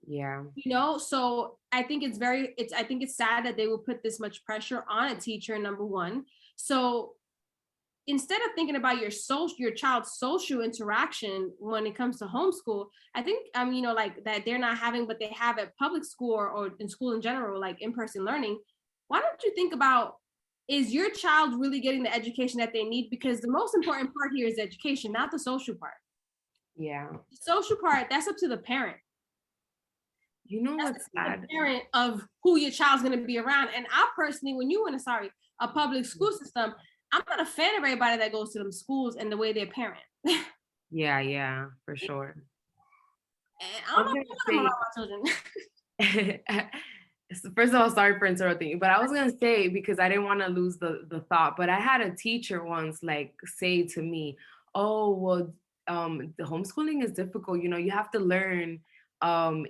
B: Yeah.
C: You know, so I think I think it's sad that they will put this much pressure on a teacher, number one. So instead of thinking about your child's social interaction when it comes to homeschool, I think you know, like that they're not having, but they have at public school or in school in general, like in-person learning. Why don't you think about, is your child really getting the education that they need? Because the most important part here is education, not the social part.
B: Yeah.
C: The social part, that's up to the parent.
B: You know what's sad?
C: The parent of who your child's going to be around. And I personally, when you in a public school system, I'm not a fan of everybody that goes to them schools and the way they're parent.
B: Yeah, for sure.
C: And I don't know what I'm around my children.
B: First of all, sorry for interrupting you, but I was gonna say, because I didn't want to lose the thought, but I had a teacher once like say to me, oh, well, the homeschooling is difficult, you know, you have to learn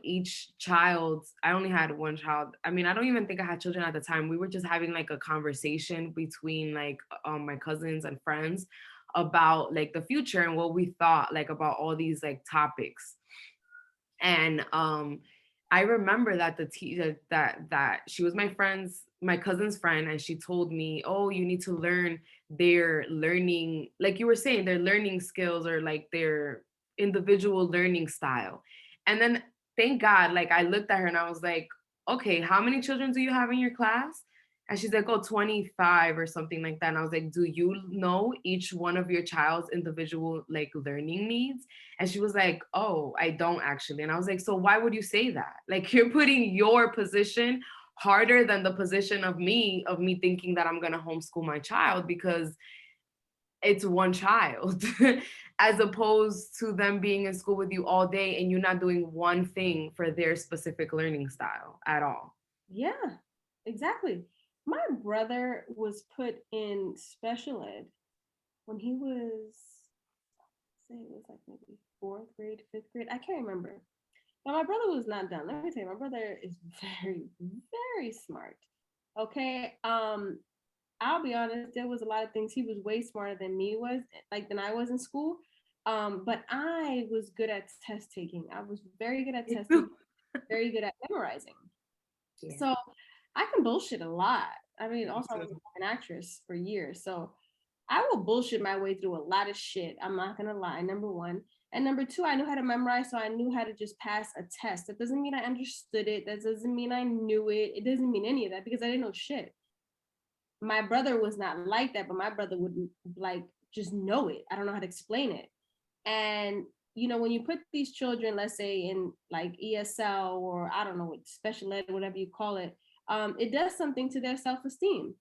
B: each child's. I only had one child. I mean, I don't even think I had children at the time. We were just having like a conversation between like my cousins and friends about like the future and what we thought like about all these like topics. And I remember that the teacher that she was my cousin's friend, and she told me, oh, you need to learn their learning, like you were saying, their learning skills or like their individual learning style. And then thank God, like I looked at her and I was like, okay, how many children do you have in your class? And she's like, oh, 25 or something like that. And I was like, do you know each one of your child's individual like learning needs? And she was like, oh, I don't actually. And I was like, so why would you say that? Like you're putting your position harder than the position of me thinking that I'm gonna homeschool my child because it's one child, as opposed to them being in school with you all day and you not doing one thing for their specific learning style at all.
C: Yeah, exactly. My brother was put in special ed when he was, say it was like maybe fourth grade, fifth grade. I can't remember. But my brother was not done. Let me tell you, my brother is very, very smart. Okay. I'll be honest, there was a lot of things he was way smarter than me was, like than I was in school. But I was good at test taking. I was very good at testing, very good at memorizing. Yeah. So I can bullshit a lot. I mean, also I was an actress for years. So I will bullshit my way through a lot of shit. I'm not gonna lie, number one. And number two, I knew how to memorize, so I knew how to just pass a test. That doesn't mean I understood it. That doesn't mean I knew it. It doesn't mean any of that because I didn't know shit. My brother was not like that, but my brother would like just know it. I don't know how to explain it. And
A: when you put these children, let's say in like ESL or I don't know, special ed, whatever you call it, it does something to their self-esteem.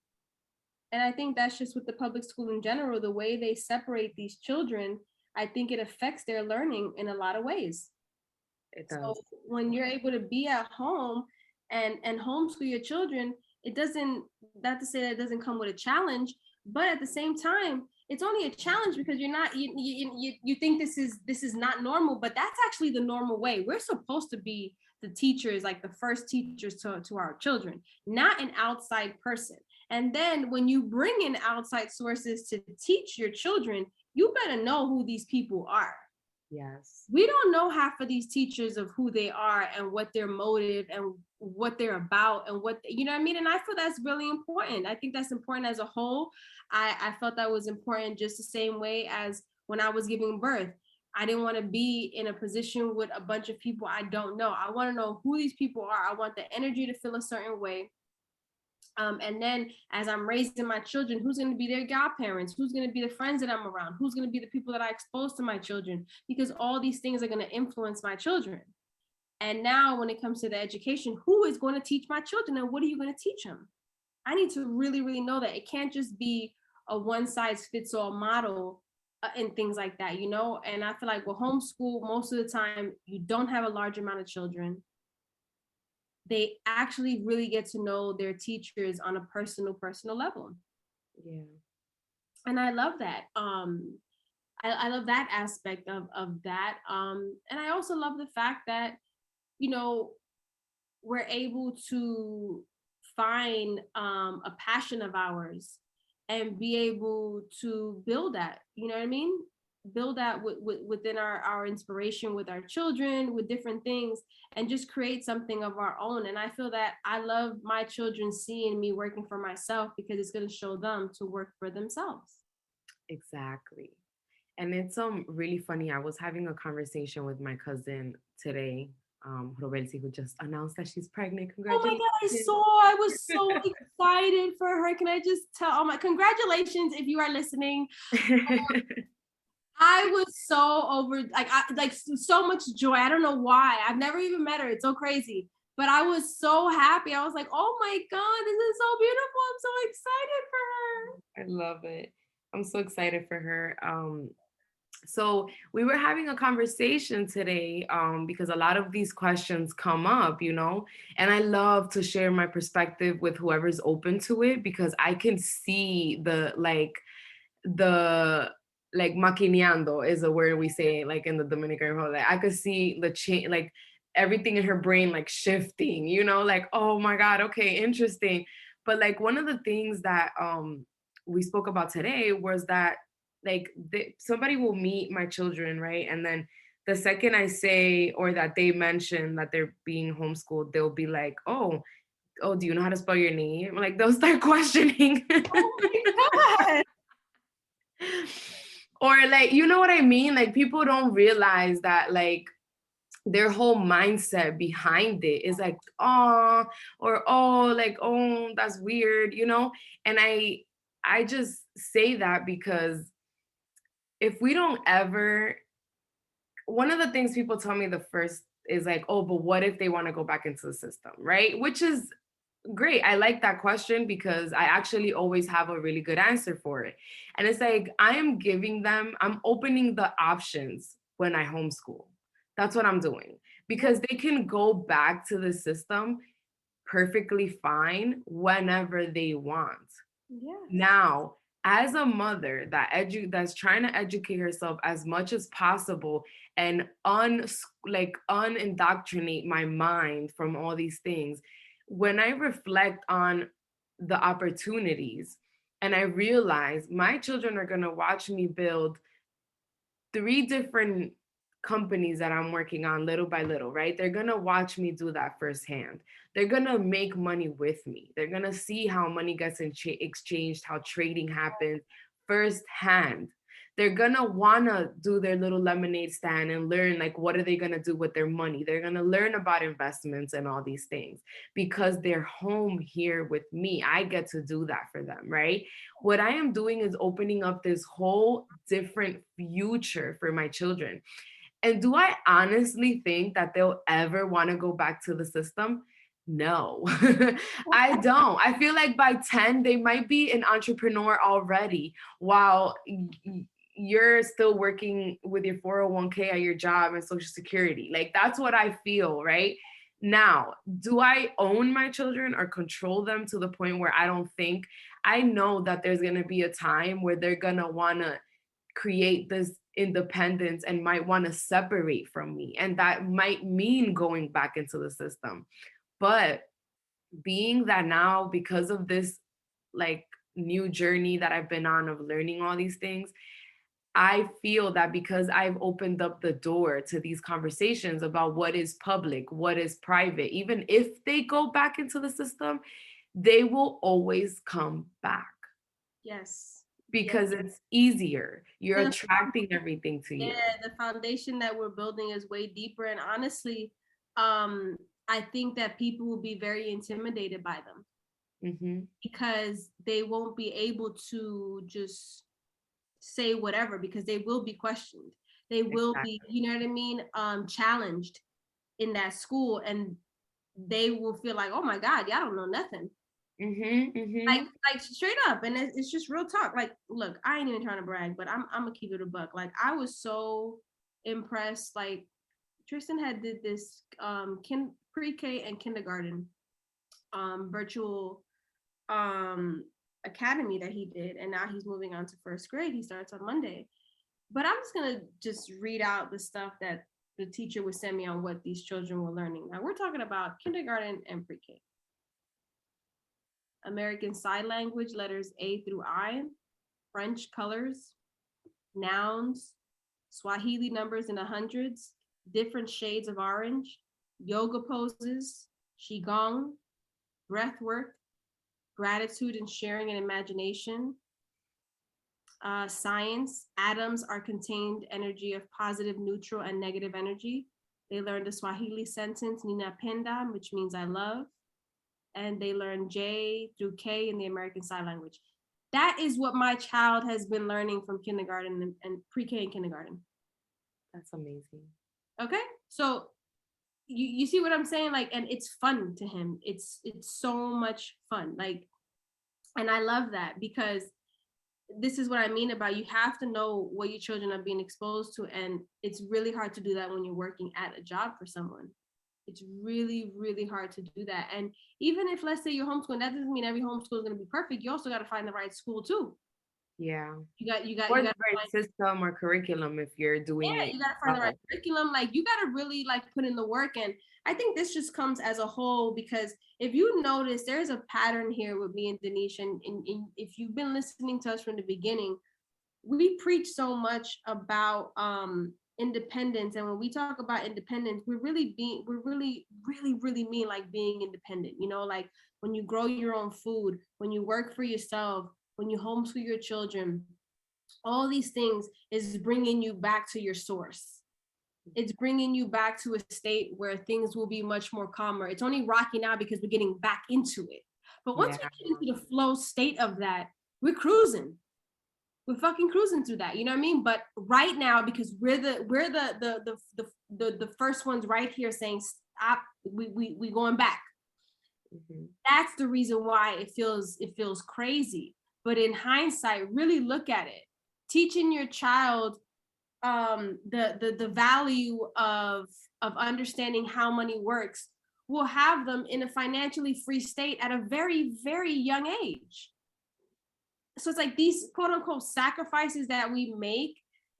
A: And I think that's just with the public school in general, the way they separate these children, I think it affects their learning in a lot of ways.
B: It
A: So
B: does.
A: when you're able to be at home and homeschool your children, it doesn't, not to say that it doesn't come with a challenge, but at the same time, it's only a challenge because you're not, you think this is not normal, but that's actually the normal way. We're supposed to be the teachers, like the first teachers to our children, not an outside person. And then when you bring in outside sources to teach your children, you better know who these people are.
B: Yes.
A: We don't know half of these teachers of who they are and what their motive and what they're about and what, you know what I mean? And I feel that's really important. I think that's important as a whole. I felt that was important just the same way as when I was giving birth. I didn't want to be in a position with a bunch of people I don't know. I want to know who these people are. I want the energy to feel a certain way. And then as I'm raising my children, who's going to be their godparents? Who's going to be the friends that I'm around? Who's going to be the people that I expose to my children? Because all these things are going to influence my children. And now when it comes to the education, who is going to teach my children and what are you going to teach them? I need to really, really know that it can't just be a one size fits all model and things like that, And I feel like with homeschool, most of the time, you don't have a large amount of children. They actually really get to know their teachers on a personal level.
B: Yeah.
A: And I love that. I love that aspect of that. And I also love the fact that, we're able to find a passion of ours and be able to build that, you know what I mean? Build that within our inspiration with our children, with different things, and just create something of our own. And I feel that I love my children seeing me working for myself because it's going to show them to work for themselves.
B: Exactly. And it's really funny. I was having a conversation with my cousin today, Roberti, who just announced that she's pregnant.
A: Oh my
B: Congratulations.
A: God, I was so excited for her. Can I just tell, congratulations if you are listening. I was so over, so much joy. I don't know why. I've never even met her. It's so crazy. But I was so happy. I was like, oh my God, this is so beautiful. I'm so excited for her.
B: I love it. I'm so excited for her. So we were having a conversation today because a lot of these questions come up, and I love to share my perspective with whoever's open to it because I can see the maquineando is a word we say like in the Dominican Republic. I could see the change, like everything in her brain like shifting, like, oh my God, okay, interesting. But like one of the things that we spoke about today was that like somebody will meet my children, right? And then the second I say or that they mention that they're being homeschooled, they'll be like, oh, do you know how to spell your name? Like they'll start questioning.
A: Oh my God.
B: Or like, you know what I mean? Like people don't realize that like their whole mindset behind it is like, oh, or oh, like, oh, that's weird, And I just say that because if we don't ever, one of the things people tell me the first is like, oh, but what if they want to go back into the system, right? Which is great. I like that question because I actually always have a really good answer for it. And it's like, I'm opening the options when I homeschool. That's what I'm doing because they can go back to the system perfectly fine whenever they want.
A: Yeah.
B: Now, as a mother that's trying to educate herself as much as possible and unindoctrinate my mind from all these things, when I reflect on the opportunities and I realize my children are going to watch me build 3 different companies that I'm working on little by little, right? They're going to watch me do that firsthand. They're going to make money with me. They're going to see how money gets exchanged, how trading happens firsthand. They're going to want to do their little lemonade stand and learn like what are they going to do with their money. They're going to learn about investments and all these things because they're home here with me. I get to do that for them, right? What I am doing is opening up this whole different future for my children. And do I honestly think that they'll ever want to go back to the system? No, I don't. I feel like by 10, they might be an entrepreneur already while you're still working with your 401k at your job and Social Security. Like, that's what I feel, right? Now, do I own my children or control them to the point where I don't think? I know that there's going to be a time where they're going to want to create this independence and might want to separate from me. And that might mean going back into the system. But being that now, because of this like new journey that I've been on of learning all these things, I feel that because I've opened up the door to these conversations about what is public, what is private, even if they go back into the system, they will always come back
C: Yes.
B: because it's easier. You're
C: Yeah.
B: attracting everything to you.
C: Yeah, the foundation that we're building is way deeper. And honestly, I think that people will be very intimidated by them because they won't be able to just say whatever, because they will be questioned. They will be, you know what I mean, challenged in that school, and they will feel like, oh my God, y'all don't know nothing. Like straight up. And it's just real talk. Like, look, I ain't even trying to brag, but I'm gonna keep it a buck. Like, I was so impressed. Like, Tristan had did this pre-K and kindergarten virtual academy that he did, and now he's moving on to first grade. He starts on Monday. But I'm just gonna read out the stuff that the teacher would send me on what these children were learning. Now we're talking about kindergarten and pre-K. American Sign Language, letters A through I, French colors, nouns, Swahili numbers in the hundreds, different shades of orange, yoga poses, Qigong, breath work, gratitude and sharing and imagination, science, atoms are contained energy of positive, neutral, and negative energy. They learned the Swahili sentence, Ninapenda, which means I love. And they learn J through K in the American Sign Language. That is what my child has been learning from kindergarten and pre-K and kindergarten.
B: That's amazing.
C: Okay, so you see what I'm saying? Like, and it's fun to him. It's so much fun. Like, and I love that, because this is what I mean about, you have to know what your children are being exposed to, and it's really hard to do that when you're working at a job for someone. It's really, really hard to do that. And even if, let's say, you're homeschooling, that doesn't mean every homeschool is going to be perfect. You also got to find the right school too.
B: Yeah.
C: You got
B: or
C: the
B: right system or curriculum if you're doing it.
C: You got to find the right curriculum. Like, you got to really like put in the work. And I think this just comes as a whole, because if you notice, there's a pattern here with me and Denise, and if you've been listening to us from the beginning, we preach so much about independence. And when we talk about independence, we're really mean like being independent, you know, like when you grow your own food, when you work for yourself, when you homeschool your children, all these things is bringing you back to your source. It's bringing you back to a state where things will be much more calmer. It's only rocky now because we're getting back into it. But once we get into the flow state of that, we're cruising. We're fucking cruising through that, you know what I mean? But right now, because we're the first ones right here saying stop, we going back. That's the reason why it feels crazy. But in hindsight, really look at it. Teaching your child the value of understanding how money works will have them in a financially free state at a very, very young age. So it's like these quote unquote sacrifices that we make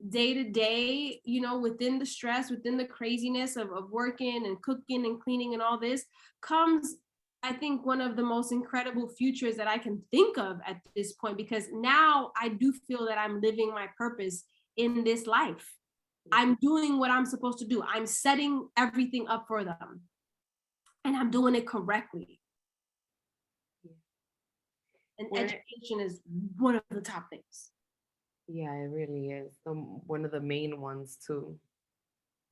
C: day to day, you know, within the stress, within the craziness of working and cooking and cleaning and all this, comes, I think, one of the most incredible futures that I can think of at this point, because now I do feel that I'm living my purpose in this life. I'm doing what I'm supposed to do. I'm setting everything up for them, and I'm doing it correctly. And education is one of the top things.
B: Yeah, it really is. One of the main ones too.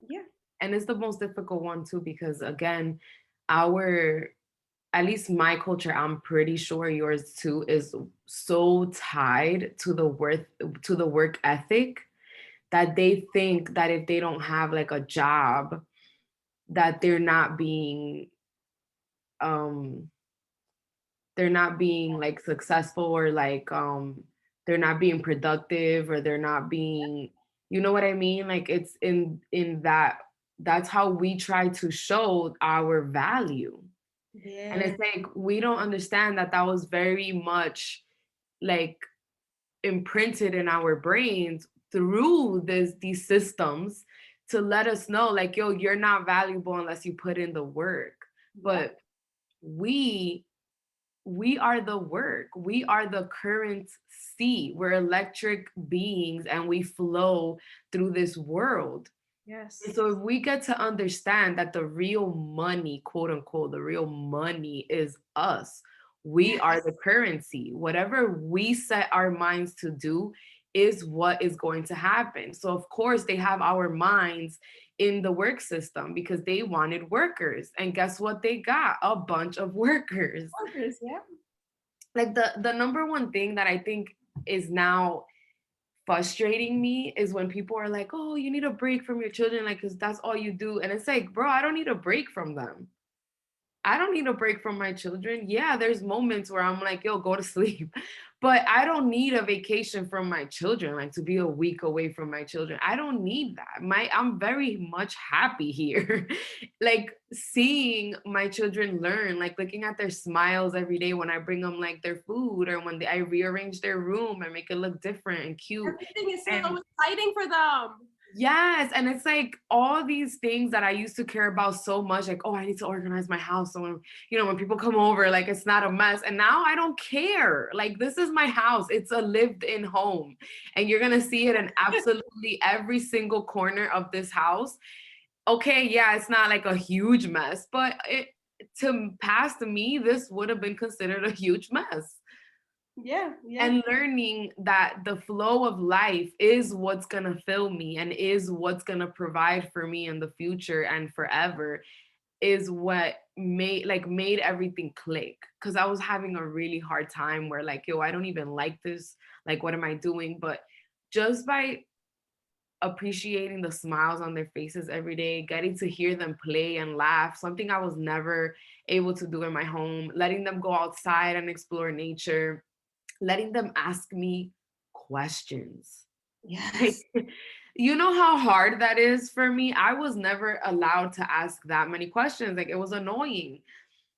C: Yeah.
B: And it's the most difficult one too, because again, at least my culture, I'm pretty sure yours too, is so tied to the work ethic that they think that if they don't have like a job, that um they're not being like successful, or like they're not being productive, or they're not being, you know what I mean? Like it's in that, that's how we try to show our value. And
C: Yeah.
B: it's like we don't understand that that was very much like imprinted in our brains through these systems to let us know like, yo, you're not valuable unless you put in the work. But we we are the work. We are the currency. We're electric beings and we flow through this world.
C: Yes.
B: And so if we get to understand that the real money, quote unquote, the real money is us. We are the currency. Whatever we set our minds to do is what is going to happen. So of course they have our minds in the work system because they wanted workers. And guess what they got? A bunch of workers.
C: Workers, yeah.
B: Like the number one thing that I think is now frustrating me is when people are like, oh, you need a break from your children, like, because that's all you do. And it's like, bro, I don't need a break from them. I don't need a break from my children. Yeah, there's moments where I'm like, yo, go to sleep. But I don't need a vacation from my children, like to be a week away from my children. I don't need that. I'm very much happy here. Like seeing my children learn, like looking at their smiles every day when I bring them like their food, or when I rearrange their room and make it look different and cute.
C: Everything is so
B: And
C: exciting for them.
B: yes, and it's like all these things that I used to care about so much, like, oh, I need to organize my house. So when, when people come over, like it's not a mess. And now I don't care. Like this is my house. It's a lived-in home. And you're gonna see it in absolutely every single corner of this house. Okay, yeah, it's not like a huge mess, but past me, this would have been considered a huge mess.
C: Yeah.
B: And learning that the flow of life is what's going to fill me and is what's going to provide for me in the future and forever is what made everything click. Because I was having a really hard time where like, yo, I don't even like this, like what am I doing? But just by appreciating the smiles on their faces every day, getting to hear them play and laugh, something I was never able to do in my home, letting them go outside and explore nature, letting them ask me questions.
C: Yes.
B: You know how hard that is for me? I was never allowed to ask that many questions. Like it was annoying,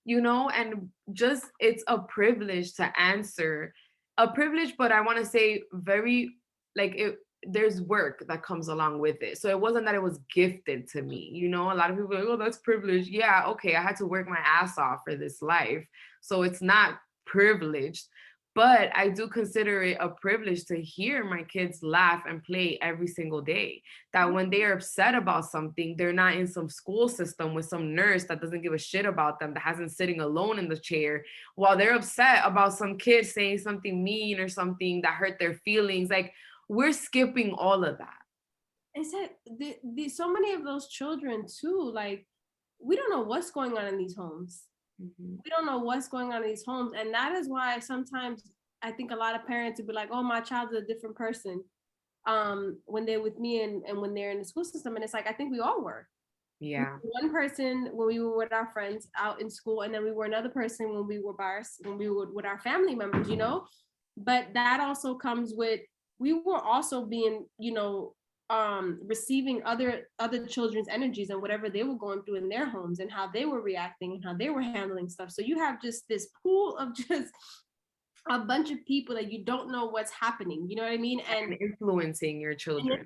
B: and just it's a privilege to answer. A privilege, but I want to say very like it there's work that comes along with it. So it wasn't that it was gifted to me. A lot of people are like, oh, that's privilege. Yeah, okay, I had to work my ass off for this life. So it's not privileged. But I do consider it a privilege to hear my kids laugh and play every single day. That when they are upset about something, they're not in some school system with some nurse that doesn't give a shit about them, that hasn't sitting alone in the chair while they're upset about some kid saying something mean or something that hurt their feelings. Like we're skipping all of that.
C: Is that so many of those children too, like we don't know what's going on in these homes.
B: Mm-hmm.
C: We don't know what's going on in these homes. And that is why sometimes I think a lot of parents would be like, oh, my child's a different person when they're with me and when they're in the school system. And it's like, I think we all were.
B: Yeah.
C: One person when we were with our friends out in school, and then we were another person when we were with our family members, But that also comes with, we were also being, receiving other children's energies and whatever they were going through in their homes and how they were reacting and how they were handling stuff. So you have just this pool of just a bunch of people that you don't know what's happening, you know what I mean?
B: And influencing your children.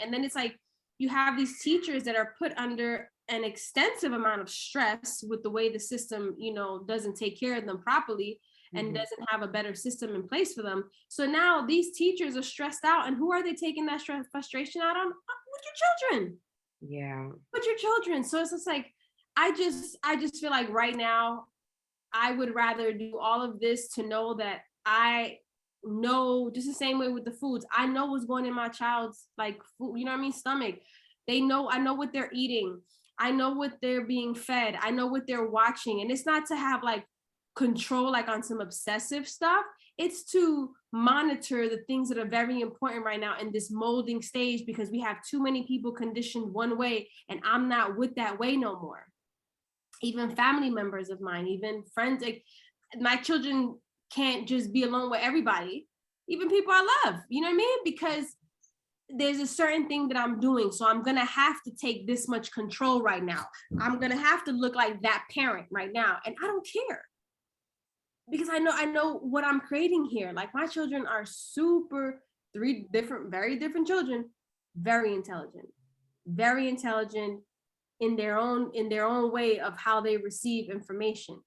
C: And then it's like you have these teachers that are put under an extensive amount of stress with the way the system, doesn't take care of them properly and doesn't have a better system in place for them. So now these teachers are stressed out, and who are they taking that frustration out on? With your children.
B: Yeah.
C: With your children. So it's just like, I just feel like right now, I would rather do all of this to know that I know, just the same way with the foods, I know what's going in my child's like food, stomach. I know what they're eating. I know what they're being fed. I know what they're watching. And it's not to have like control, like on some obsessive stuff. It's to
A: monitor the things that are very important right now in this molding stage, because we have too many people conditioned one way, and I'm not with that way no more. Even family members of mine, even friends, like my children can't just be alone with everybody, even people I love, you know what I mean? Because there's a certain thing that I'm doing. So I'm going to have to take this much control right now. I'm going to have to look like that parent right now. And I don't care, because I know what I'm creating here. Like my children are very different children, very intelligent in their own way of how they receive information.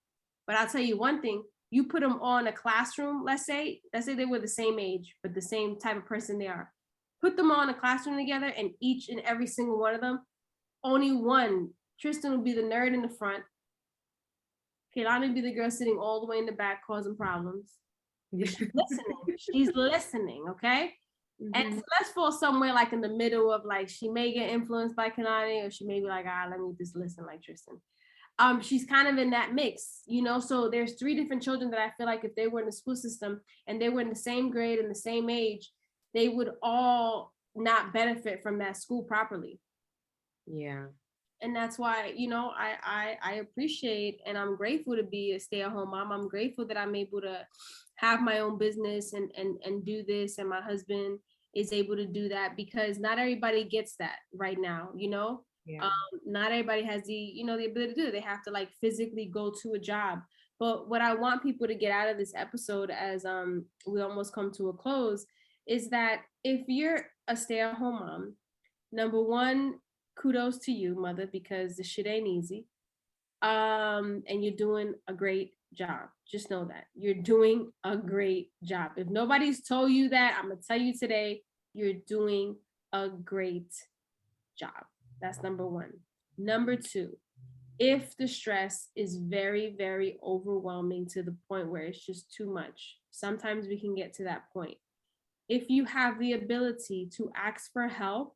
A: But I'll tell you one thing, you put them all in a classroom, let's say they were the same age, but the same type of person they are. Put them all in a classroom together, and each and every single one of them, only one, Tristan will be the nerd in the front. Kaylani will be the girl sitting all the way in the back causing problems. She's listening, okay? And Celeste falls somewhere like in the middle of like, she may get influenced by Kalani, or she may be like, let me just listen like Tristan. She's kind of in that mix, you know? So there's 3 different children that I feel like if they were in the school system and they were in the same grade and the same age, they would all not benefit from that school properly.
B: Yeah.
A: And that's why, you know, I appreciate and I'm grateful to be a stay-at-home mom. I'm grateful that I'm able to have my own business and do this, and my husband is able to do that, because not everybody gets that right now, you know.
B: Yeah.
A: Not everybody has the, you know, the ability to do it. They have to like physically go to a job. But what I want people to get out of this episode, as we almost come to a close, is that if you're a stay-at-home mom, number one, kudos to you, mother, because the shit ain't easy. And you're doing a great job. Just know that you're doing a great job. If nobody's told you that, I'm gonna tell you today, you're doing a great job. That's number one. Number two, if the stress is very, very overwhelming to the point where it's just too much, sometimes we can get to that point. If you have the ability to ask for help,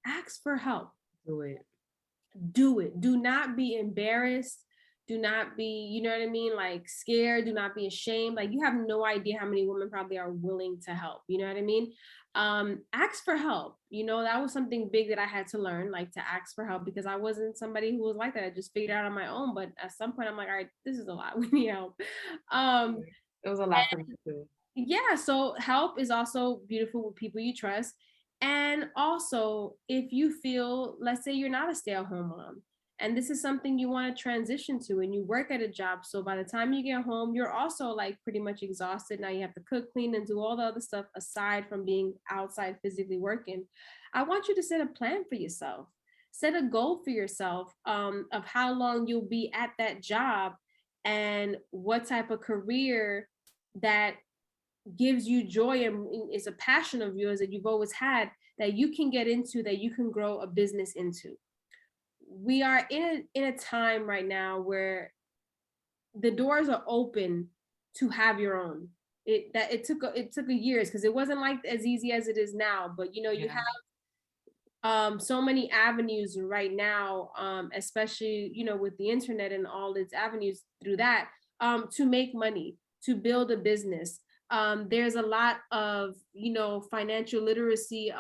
A: ask for help. Do it. Do not be embarrassed. Do not be, you know what I mean? Like scared. Do not be ashamed. Like you have no idea how many women probably are willing to help. You know what I mean? Ask for help. You know, that was something big that I had to learn, like to ask for help, because I wasn't somebody who was like that. I just figured out on my own. But at some point I'm like, all right, this is a lot. We need help.
B: It was a lot for me too.
A: Yeah. So help is also beautiful with people you trust. And also, if you feel, let's say you're not a stay-at-home mom, and this is something you want to transition to, and you work at a job, so by the time you get home, you're also like pretty much exhausted. Now you have to cook, clean, and do all the other stuff aside from being outside physically working. I want you to set a plan for yourself. Set a goal for yourself of how long you'll be at that job and what type of career that gives you joy and is a passion of yours that you've always had, that you can get into, that you can grow a business into. We are in a time right now where the doors are open to have your own. It took years, because it wasn't like as easy as it is now. But you know, you have so many avenues right now, especially, you know, with the internet and all its avenues through that, to make money, to build a business. There's a lot of, you know, financial literacy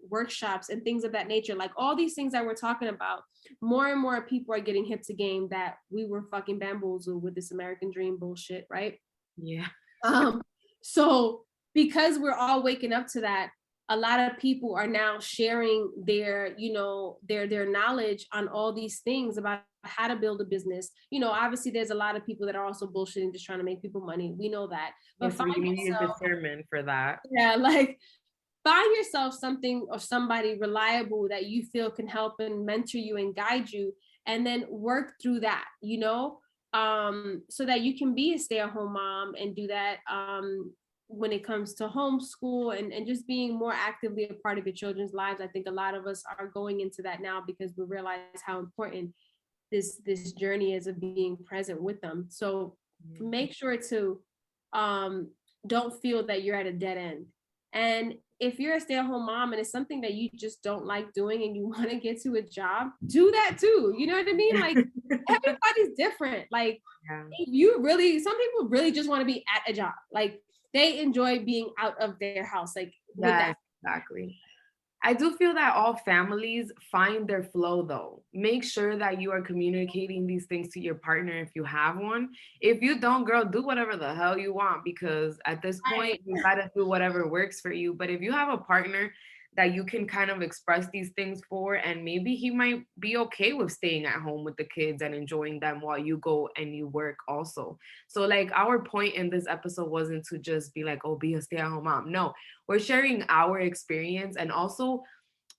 A: workshops and things of that nature. Like all these things that we're talking about, more and more people are getting hip to game that we were fucking bamboozled with this American dream bullshit, right?
B: Yeah.
A: So because we're all waking up to that, a lot of people are now sharing their, you know, their knowledge on all these things about how to build a business. You know, obviously there's a lot of people that are also bullshitting, just trying to make people money. We know that. But
B: Yes, you need discernment for that.
A: Yeah, like find yourself something or somebody reliable that you feel can help and mentor you and guide you, and then work through that, you know, so that you can be a stay-at-home mom and do that when it comes to homeschool and just being more actively a part of your children's lives. I think a lot of us are going into that now because we realize how important this journey is of being present with them. So make sure to don't feel that you're at a dead end. And if you're a stay-at-home mom and it's something that you just don't like doing and you want to get to a job, do that too. You know what I mean? Like everybody's different. Like if you really, some people really just want to be at a job. Like they enjoy being out of their house, like with
B: Yes,
A: that.
B: exactly. I do feel that all families find their flow though. Make sure that you are communicating these things to your partner if you have one. If you don't, girl, do whatever the hell you want because at this point,
A: Right.
B: you gotta do whatever works for you. But if you have a partner that you can kind of express these things for, and maybe he might be okay with staying at home with the kids and enjoying them while you go and you work also. So, like, our point in this episode wasn't to just be like, oh, be a stay at home mom. No, we're sharing our experience and also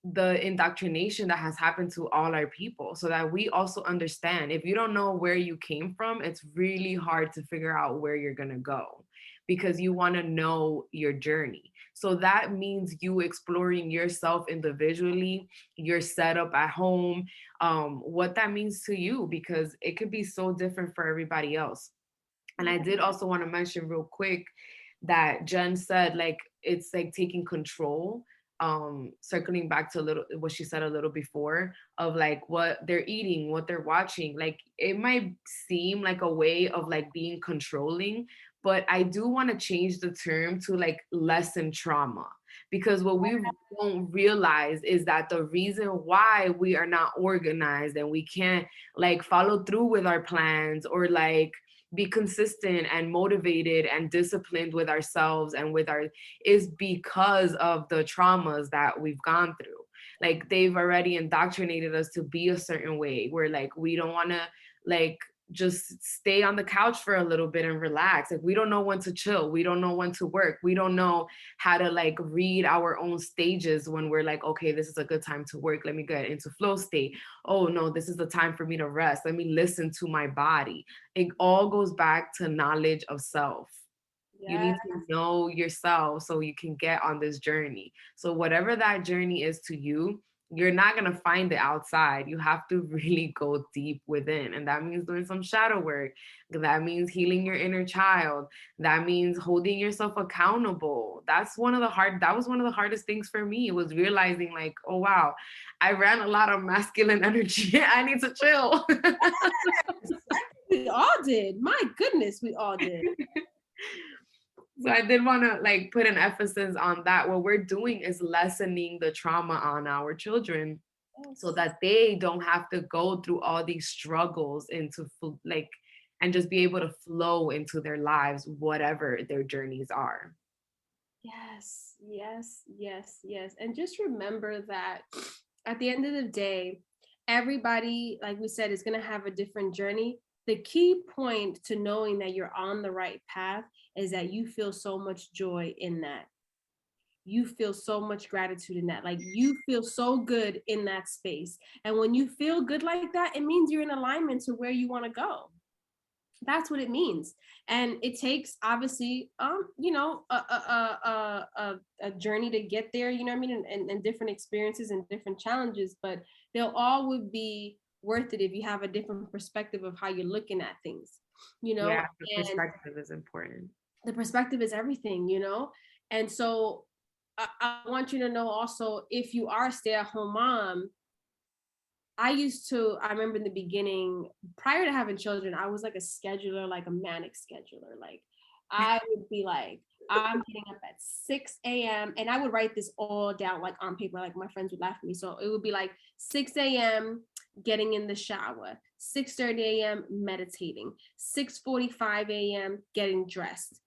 B: the indoctrination that has happened to all our people so that we also understand. If you don't know where you came from, it's really hard to figure out where you're going to go because you want to know your journey. So that means you exploring yourself individually, your setup at home, what that means to you, because it could be so different for everybody else. And I did also want to mention real quick that Jen said, like, it's like taking control. Circling back to a little what she said a little before of like what they're eating, what they're watching. Like it might seem like a way of like being controlling, but I do want to change the term to like lessen trauma. Because what we don't realize is that the reason why we are not organized and we can't like follow through with our plans or like be consistent and motivated and disciplined with ourselves and with our is because of the traumas that we've gone through. Like they've already indoctrinated us to be a certain way where like we don't want to like just stay on the couch for a little bit and relax. Like we don't know when to chill, we don't know when to work, we don't know how to like read our own stages when we're like, okay, this is a good time to work, let me get into flow state. Oh no, this is the time for me to rest, let me listen to my body. It all goes back to knowledge of self. You
A: Yeah.
B: need to know yourself so you can get on this journey. So whatever that journey is to you, you're not going to find it outside. You have to really go deep within. And that means doing some shadow work. That means healing your inner child. That means holding yourself accountable. That was one of the hardest things for me. It was realizing like, oh wow, I ran a lot of masculine energy. I need to chill.
A: We all did. My goodness, we all did.
B: So I did want to like put an emphasis on that. What we're doing is lessening the trauma on our children so that they don't have to go through all these struggles like and just be able to flow into their lives, whatever their journeys are.
A: Yes, yes, yes, yes. And just remember that at the end of the day, everybody, like we said, is going to have a different journey. The key point to knowing that you're on the right path is that you feel so much joy in that. You feel so much gratitude in that. Like you feel so good in that space. And when you feel good like that, it means you're in alignment to where you want to go. That's what it means. And it takes obviously you know, a journey to get there, you know what I mean, and different experiences and different challenges, but they'll all would be worth it if you have a different perspective of how you're looking at things, you know.
B: Yeah, the
A: And
B: perspective is important.
A: the perspective is everything, you know. And so I want you to know also, if you are a stay-at-home mom, I remember in the beginning, prior to having children, I was like a scheduler, like a manic scheduler. Like I would be like, I'm getting up at 6 a.m. and I would write this all down like on paper. Like my friends would laugh at me. So it would be like 6 a.m. getting in the shower, 6:30 a.m. meditating, 6:45 a.m. getting dressed,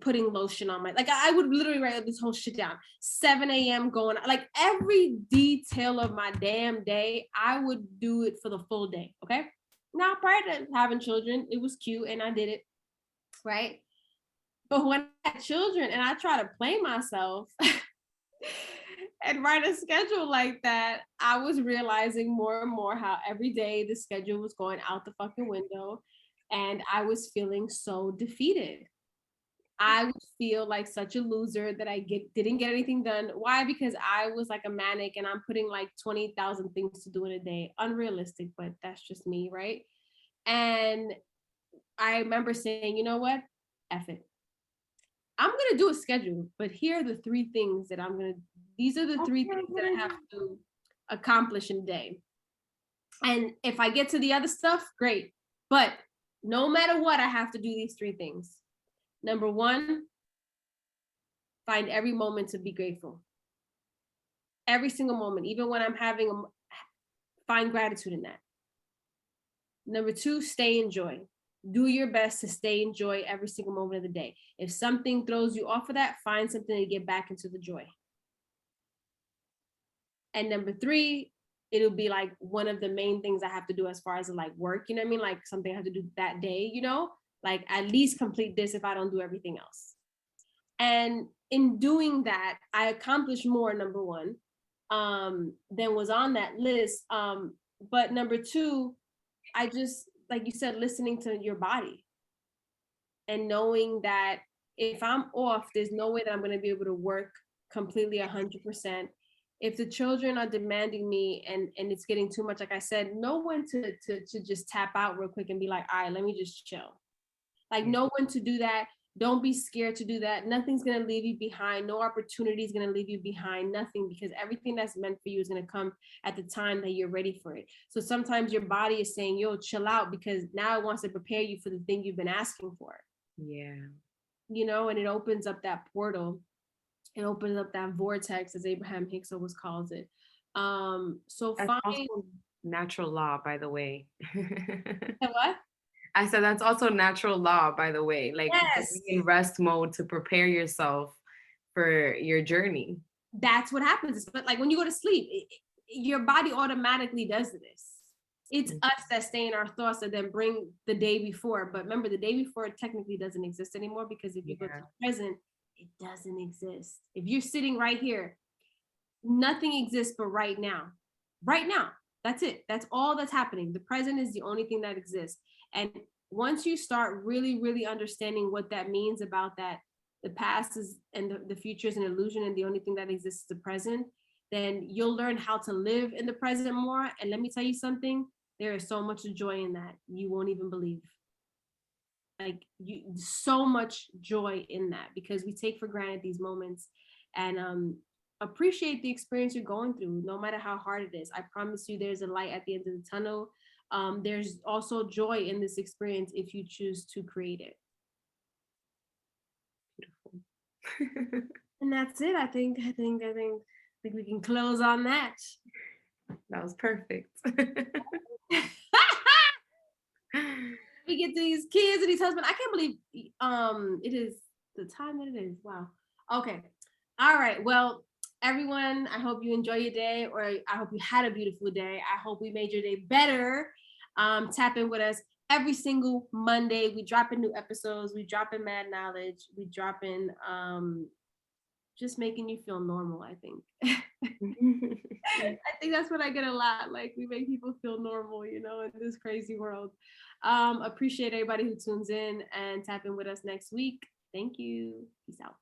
A: putting lotion on my, like I would literally write this whole shit down. 7 a.m. going, like every detail of my damn day, I would do it for the full day. Okay. Now, prior to having children, it was cute and I did it. Right. But when I had children and I try to play myself and write a schedule like that, I was realizing more and more how every day the schedule was going out the fucking window. And I was feeling so defeated. I would feel like such a loser that didn't get anything done. Why? Because I was like a manic and I'm putting like 20,000 things to do in a day. Unrealistic, but that's just me, right? And I remember saying, you know what? F it. I'm gonna do a schedule, but here are the three things that these are the three things that I have to accomplish in a day. And if I get to the other stuff, great. But no matter what, I have to do these three things. Number one, find every moment to be grateful. Every single moment, even when I'm find gratitude in that. Number 2, stay in joy. Do your best to stay in joy every single moment of the day. If something throws you off of that, find something to get back into the joy. And number 3, it'll be like one of the main things I have to do as far as like work, you know what I mean? Like something I have to do that day, you know, like at least complete this if I don't do everything else. And in doing that, I accomplished more, number 1, than was on that list. But number 2, I just, like you said, listening to your body and knowing that if I'm off, there's no way that I'm going to be able to work completely 100%. If the children are demanding me and it's getting too much, like I said, know when to just tap out real quick and be like, all right, let me just chill. Like know when to do that. Don't be scared to do that. Nothing's going to leave you behind. No opportunity is going to leave you behind. Nothing, because everything that's meant for you is going to come at the time that you're ready for it. So sometimes your body is saying, yo, chill out, because now it wants to prepare you for the thing you've been asking for.
B: Yeah.
A: You know, and it opens up that portal. It opens up that vortex, as Abraham Hicks always calls it. So
B: That's
A: find
B: also natural law, by the way.
A: what?
B: I said that's also natural law, by the way. Like
A: Yes.
B: going in rest mode to prepare yourself for your journey.
A: That's what happens. But like when you go to sleep, your body automatically does this. It's us that stay in our thoughts that then bring the day before. But remember, the day before technically doesn't exist anymore, because if you go to the present, it doesn't exist. If you're sitting right here, nothing exists but right now. Right now. That's it. That's all that's happening. The present is the only thing that exists. And once you start really, really understanding what that means about that, the past is and the future is an illusion, and the only thing that exists is the present, then you'll learn how to live in the present more. And let me tell you something, there is so much joy in that you won't even believe. Like so much joy in that, because we take for granted these moments. And appreciate the experience you're going through, no matter how hard it is. I promise you, there's a light at the end of the tunnel. There's also joy in this experience if you choose to create it.
B: Beautiful.
A: And that's it. I think we can close on that.
B: That was perfect.
A: We get these kids and these husbands. I can't believe it is the time that it is. Wow. Okay. All right. Well, everyone, I hope you enjoy your day, or I hope you had a beautiful day. I hope we made your day better. Tap in with us every single Monday. We drop in new episodes. We drop in mad knowledge. We drop in just making you feel normal, I think. I think that's what I get a lot. Like, we make people feel normal, you know, in this crazy world. Appreciate everybody who tunes in, and tap in with us next week. Thank you. Peace out.